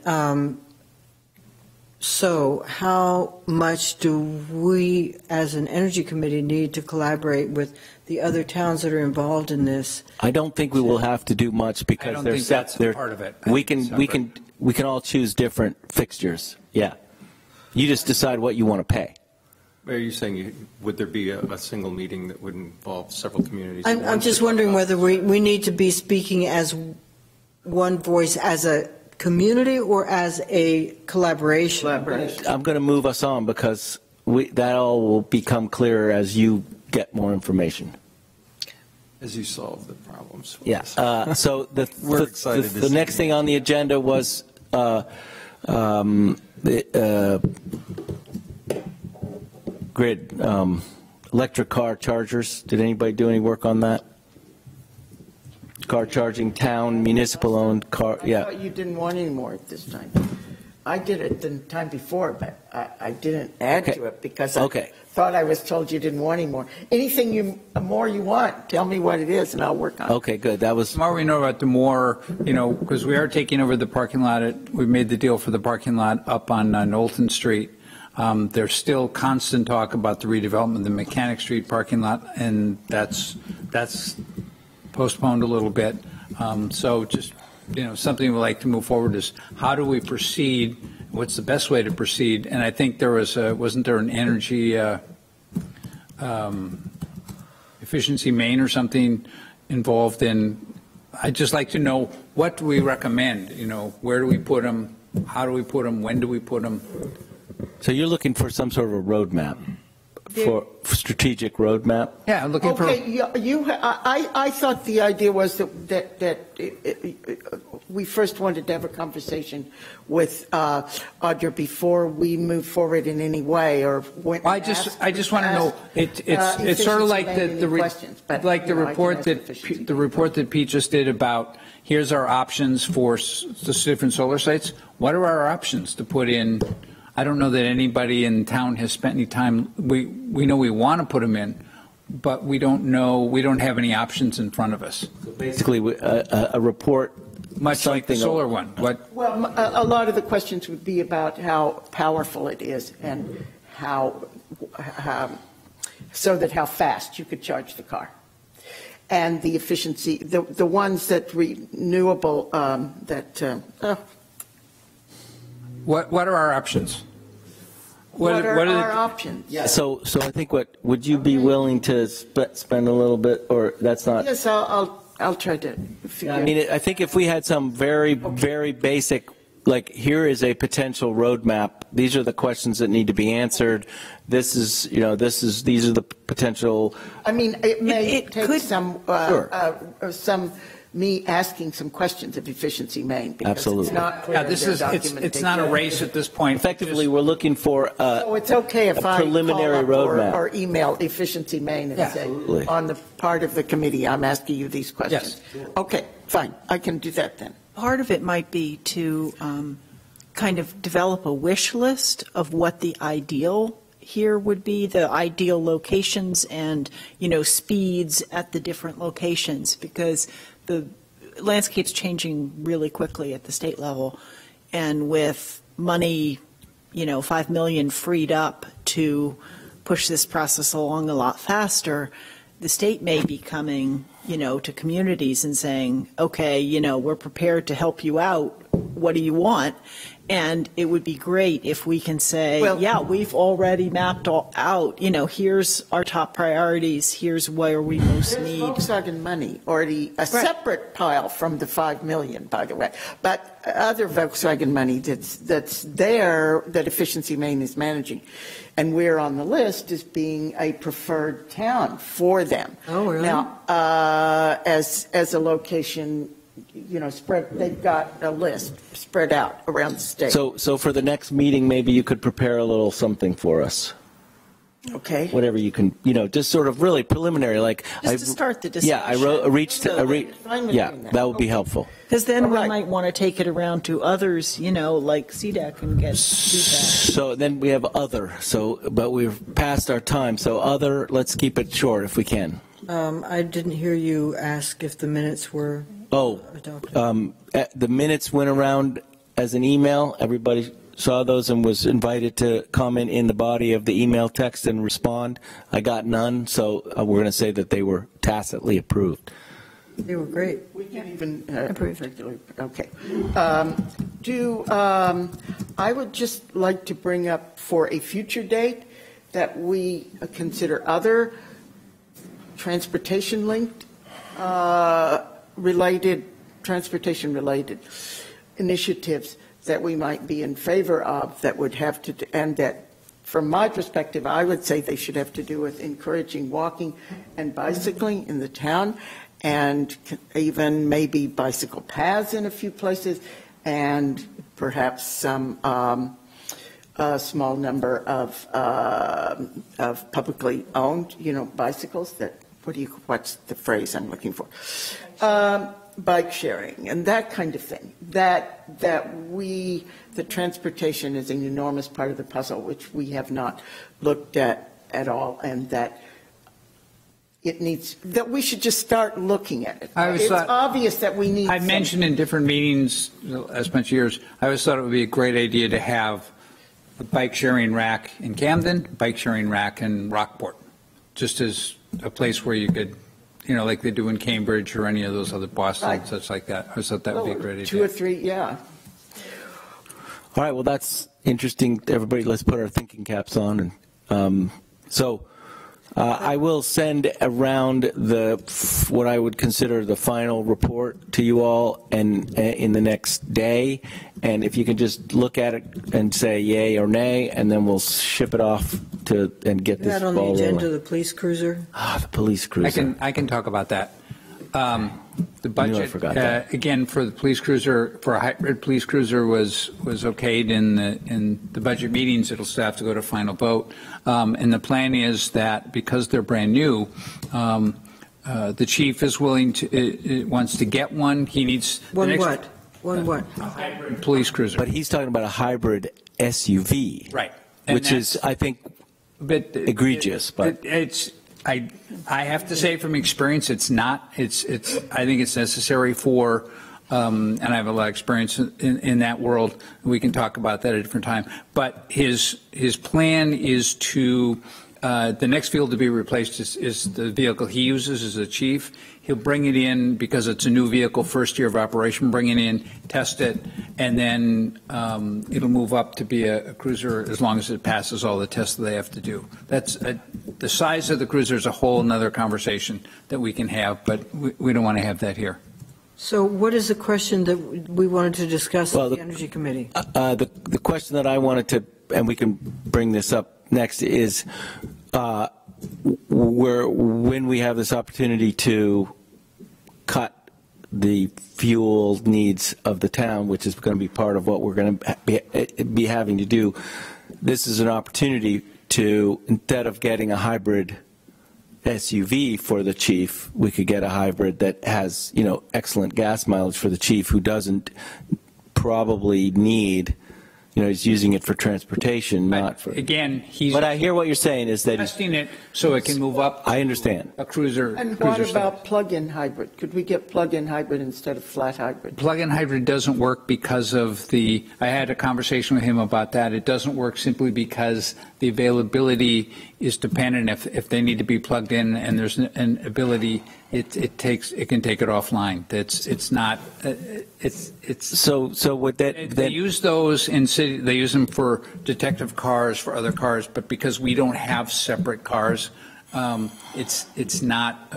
so how much do we, as an energy committee, need to collaborate with the other towns that are involved in this? I don't think we will have to do much because they're set. They're part of it. We can all choose different fixtures. Yeah. You just decide what you want to pay. Are you saying, would there be a single meeting that would involve several communities? I'm just wondering whether we need to be speaking as one voice as a community or as a collaboration? I'm going to move us on because that all will become clearer as you get more information. As you solve the problems. Yeah. So We're excited to the see next thing on the agenda was grid, electric car chargers. Did anybody do any work on that? Car charging, town, municipal-owned car, I thought you didn't want any more at this time. I did it the time before, but I didn't add to it because I thought I was told you didn't want any more. Anything more you want, tell me what it is and I'll work on it. Okay, good. That was. The more we know about, the more, because we are taking over the parking lot. We made the deal for the parking lot up on Knowlton Street. There's still constant talk about the redevelopment of the Mechanic Street parking lot, and that's postponed a little bit. So just, something we'd like to move forward is how do we proceed? What's the best way to proceed? And I think there was wasn't there an energy efficiency main or something involved in? I'd just like to know, what do we recommend? Where do we put them? How do we put them? When do we put them? So you're looking for some sort of a roadmap, for strategic roadmap? Yeah, I'm looking for. I thought the idea was that we first wanted to have a conversation with Audra before we move forward in any way, or when. I just want to know. It's sort of like the report that Pete just did about here's our options for the different solar sites. What are our options to put in? I don't know that anybody in town has spent any time. We know we want to put them in, but we don't know. We don't have any options in front of us. So basically, a report, much like the solar one. What? Well, a lot of the questions would be about how powerful it is and how how fast you could charge the car, and the efficiency. The ones that renewable What are our options? What are our options? Yeah. So I think would you be willing to spend a little bit, or that's not? Yes, I'll try to figure. I mean, I think if we had some very basic, like, here is a potential roadmap. These are the questions that need to be answered. These are the potential. I mean, it may take some me asking some questions of efficiency main, because absolutely. It's not clear. Yeah, it's not a race at this point. Effectively, we're looking for so it's okay if I preliminary call up roadmap or email efficiency main and say, absolutely. On the part of the committee, I'm asking you these questions. Yes. Okay, fine. I can do that then. Part of it might be to kind of develop a wish list of what the ideal here would be, the ideal locations and, speeds at the different locations, because the landscape's changing really quickly at the state level. And with money, $5 million freed up to push this process along a lot faster, the state may be coming, to communities and saying, okay, we're prepared to help you out. What do you want? And it would be great if we can say, we've already mapped all out, here's our top priorities, here's where we most need. Volkswagen money, already a separate pile from the $5 million, by the way, but other Volkswagen money that's there, that Efficiency Maine is managing. And we're on the list as being a preferred town for them. Oh, really? Now, as a location they've got a list spread out around the state. So for the next meeting, maybe you could prepare a little something for us. Okay. Whatever you can, just sort of really preliminary, like. Just to start the discussion. Yeah, that would be helpful. Because then we might want to take it around to others, like CDAC and get feedback. So then we have other, but we've passed our time, so let's keep it short if we can. I didn't hear you ask if the minutes were adopted. The minutes went around as an email. Everybody saw those and was invited to comment in the body of the email text and respond. I got none, so we're going to say that they were tacitly approved. They were great. We can even Approved. Okay. I would just like to bring up for a future date that we consider other transportation-linked transportation-related initiatives that we might be in favor of that would have to, and that, from my perspective, I would say they should have to do with encouraging walking and bicycling in the town, and even maybe bicycle paths in a few places, and perhaps some a small number of publicly owned, bicycles that, what's the phrase I'm looking for? Bike sharing and that kind of thing. The transportation is an enormous part of the puzzle, which we have not looked at all, and that we should just start looking at it. It's obvious that we need. I mentioned in different meetings, as much years, I always thought it would be a great idea to have a bike sharing rack in Camden, bike sharing rack in Rockport, just as a place where you could, like they do in Cambridge or any of those other Boston, right. Such like that. I thought that would be a great idea. 2 or 3, yeah. All right, well, that's interesting. Everybody, let's put our thinking caps on. And I will send around what I would consider the final report to you all and in the next day. And if you can just look at it and say yay or nay, and then we'll ship it off and get this ball rolling. That on the agenda, the police cruiser? The police cruiser. I can talk about that. The budget, again, for the police cruiser, for a hybrid police cruiser was okayed in the budget meetings. It'll still have to go to final vote. And the plan is that because they're brand new, the chief is willing to, wants to get one. He needs. One what? A hybrid police cruiser. But he's talking about a hybrid SUV. Right. Which is, I think, egregious. But I have to say from experience, it's not. I think it's necessary for, and I have a lot of experience in that world. We can talk about that at a different time. But his plan is to, the next vehicle to be replaced is the vehicle he uses as a chief. He'll bring it in because it's a new vehicle, first year of operation, bring it in, test it, and then it'll move up to be a cruiser as long as it passes all the tests that they have to do. That's the size of the cruiser is a whole nother conversation that we can have, but we don't want to have that here. So what is the question that we wanted to discuss at the Energy Committee? The question that I wanted to, and we can bring this up next, is when we have this opportunity to cut the fuel needs of the town, which is going to be part of what we're going to be having to do, this is an opportunity to, instead of getting a hybrid SUV for the chief, we could get a hybrid that has, excellent gas mileage for the chief, who doesn't probably need, he's using it for transportation, not for. Again, But I hear what you're saying is that he's testing it so it can move up. I understand. A cruiser. And what about plug-in hybrid? Could we get plug-in hybrid instead of flat hybrid? Plug-in hybrid doesn't work because of I had a conversation with him about that. It doesn't work simply because the availability is dependent. If they need to be plugged in and there's an ability, it can take it offline. It's not. So with that, they use those in city. They use them for detective cars, for other cars, but because we don't have separate cars, it's not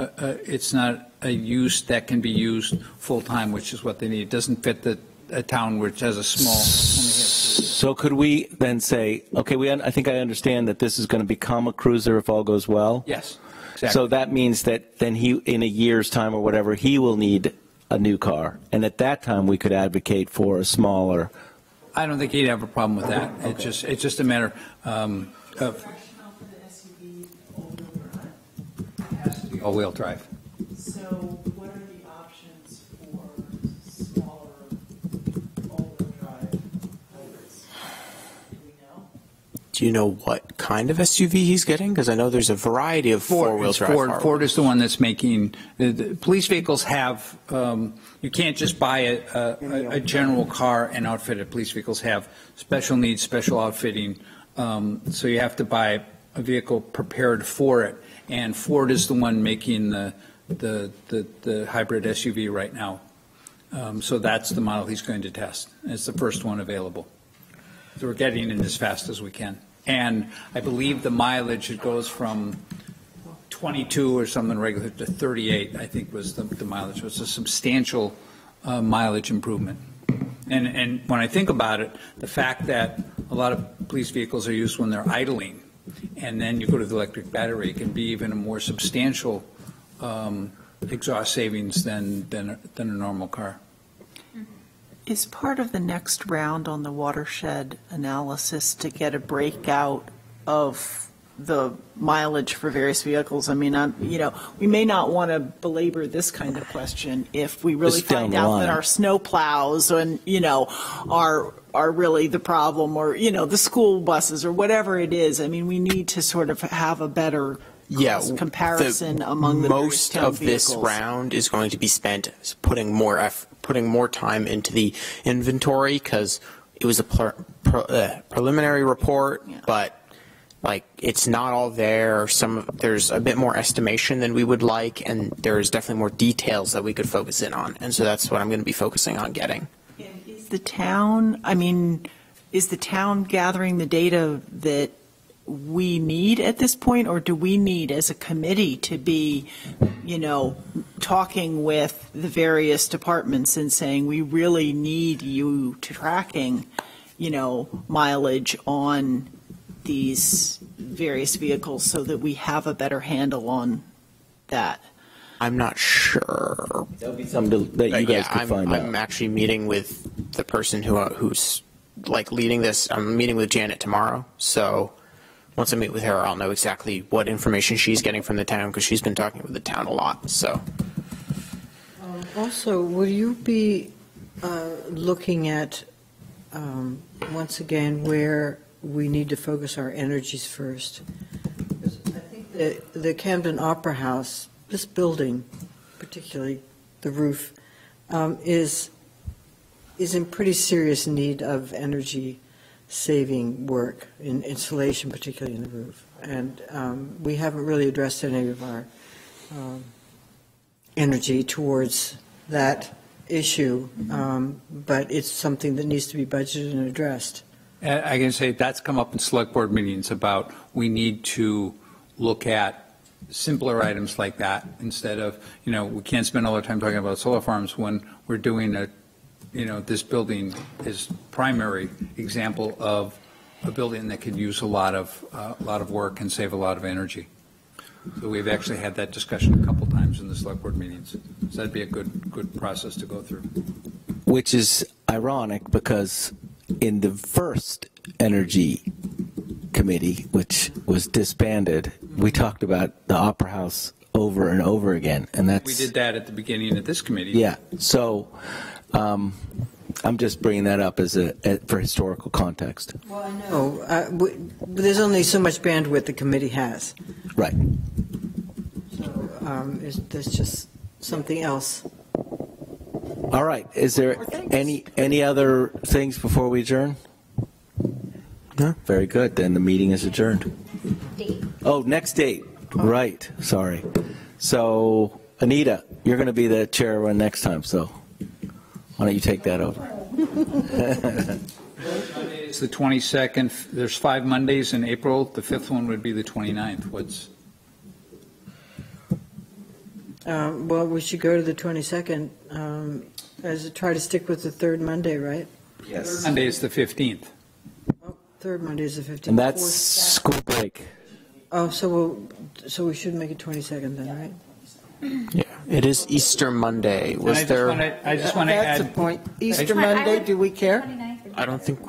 a use that can be used full time, which is what they need. It doesn't fit a town which has a small. So could we then say, okay, I think I understand that this is going to become a cruiser if all goes well? Yes, exactly. So that means that then in a year's time or whatever, he will need a new car. And at that time, we could advocate for a smaller. I don't think he'd have a problem with that. Okay. It's just a matter of all-wheel drive. So what are the options for smaller all-wheel drive hybrids? Do we know? Do you know what kind of SUV he's getting? Because I know there's a variety of four-wheel drive. Ford is the one that's making, the police vehicles have, you can't just buy a general car and outfit it. Police vehicles have special needs, special outfitting, so you have to buy a vehicle prepared for it. And Ford is the one making the hybrid SUV right now. So that's the model he's going to test. It's the first one available. So we're getting in as fast as we can. And I believe the mileage, it goes from 22 or something regular to 38, I think was the mileage. It was a substantial mileage improvement. And when I think about it, the fact that a lot of police vehicles are used when they're idling, and then you go to the electric battery, it can be even a more substantial exhaust savings than a normal car. Is part of the next round on the watershed analysis to get a breakout of the mileage for various vehicles? I mean, we may not want to belabor this kind of question if we really find out that our snow plows and, are really the problem, or, the school buses or whatever it is. I mean, we need to sort of have a better comparison among the most of vehicles. This round is going to be spent putting more time into the inventory, because it was a preliminary report, but it's not all there. There's a bit more estimation than we would like, and there's definitely more details that we could focus in on, and so that's what I'm going to be focusing on getting. And is the town gathering the data that we need at this point, or do we need as a committee to be, talking with the various departments and saying we really need you to tracking, mileage on these various vehicles so that we have a better handle on that? I'm not sure. That would be something that you guys could find out. I'm actually meeting with the person who's leading this. I'm meeting with Janet tomorrow, so once I meet with her, I'll know exactly what information she's getting from the town, because she's been talking with the town a lot. So, also, will you be looking at once again where we need to focus our energies first? Because I think the Camden Opera House, this building, particularly the roof, is in pretty serious need of energy saving work in insulation, particularly in the roof. And we haven't really addressed any of our energy towards that issue, but it's something that needs to be budgeted and addressed. I can say that's come up in select board meetings about we need to look at simpler items like that instead of, we can't spend all our time talking about solar farms when we're doing this building is primary example of a building that could use a lot of work and save a lot of energy. So we've actually had that discussion a couple times in the select board meetings. So that'd be a good process to go through. Which is ironic, because in the first energy committee, which was disbanded, we talked about the Opera House over and over again, and that's we did that at the beginning of this committee. Yeah. So. I'm just bringing that up for historical context. Well, I know. There's only so much bandwidth the committee has. Right. So there's just something else. All right. Is there any other things before we adjourn? No. Very good. Then the meeting is adjourned. Date. Oh, next date. Right. Sorry. So, Anita, you're going to be the chair next time, so why don't you take that over? It's the 22nd. There's 5 Mondays in April. The 5th one would be the 29th. Well, we should go to the 22nd. Try to stick with the third Monday, right? Yes. Monday is the 15th. Oh, third Monday is the 15th. And that's school break. Oh, so we should make it 22nd then, right? Yeah, It is Easter Monday. Was And there? I just want to That's a add, point. Easter Monday, do we care? I don't think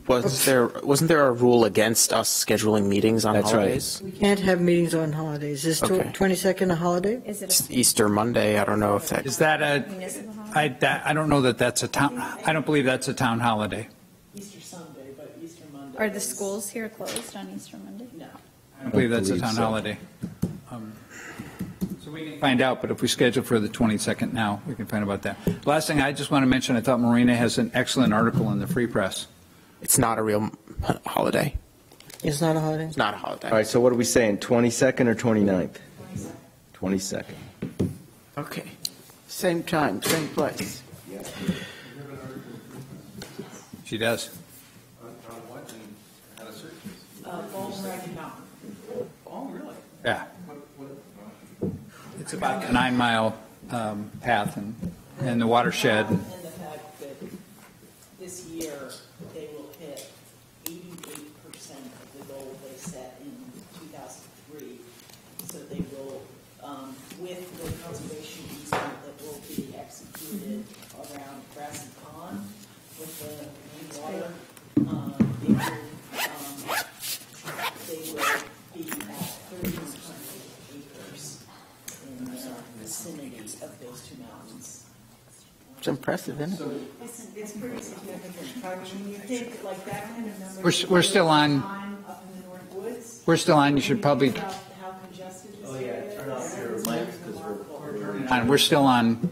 wasn't there a rule against us scheduling meetings on That's right. holidays? We can't have meetings on holidays. Is Okay. 22nd a holiday? Is it It's Easter Monday. I don't know if that. is that a municipal holiday? I don't know that that's a town, I don't believe that's a town holiday. Easter Sunday, but Easter Monday. Are the schools here closed on Easter Monday? No. I don't believe that's a believe town so. holiday. So we can find out, but if we schedule for the 22nd now, we can find out about that. Last thing I just want to mention, I thought Marina has an excellent article in the Free Press. It's not a real holiday. It's not a holiday? It's not a holiday. All right, so what are we saying, 22nd or 29th? 22nd. Okay. Same time, same place. She does. Oh, really? Yeah. It's about a 9-mile path and the watershed. And the fact that this year, they will hit 88% of the goal they set in 2003. So they will, with the conservation easement that will be executed around Grassy Pond with the rainwater, they will be at 3,100 acres in the vicinity of those two mountains. It's impressive, isn't it? It's pretty significant. I mean, you take like that kind of number. We're still on. Time up in the North Woods. We're still on, you should probably, How congested this area is. we're still on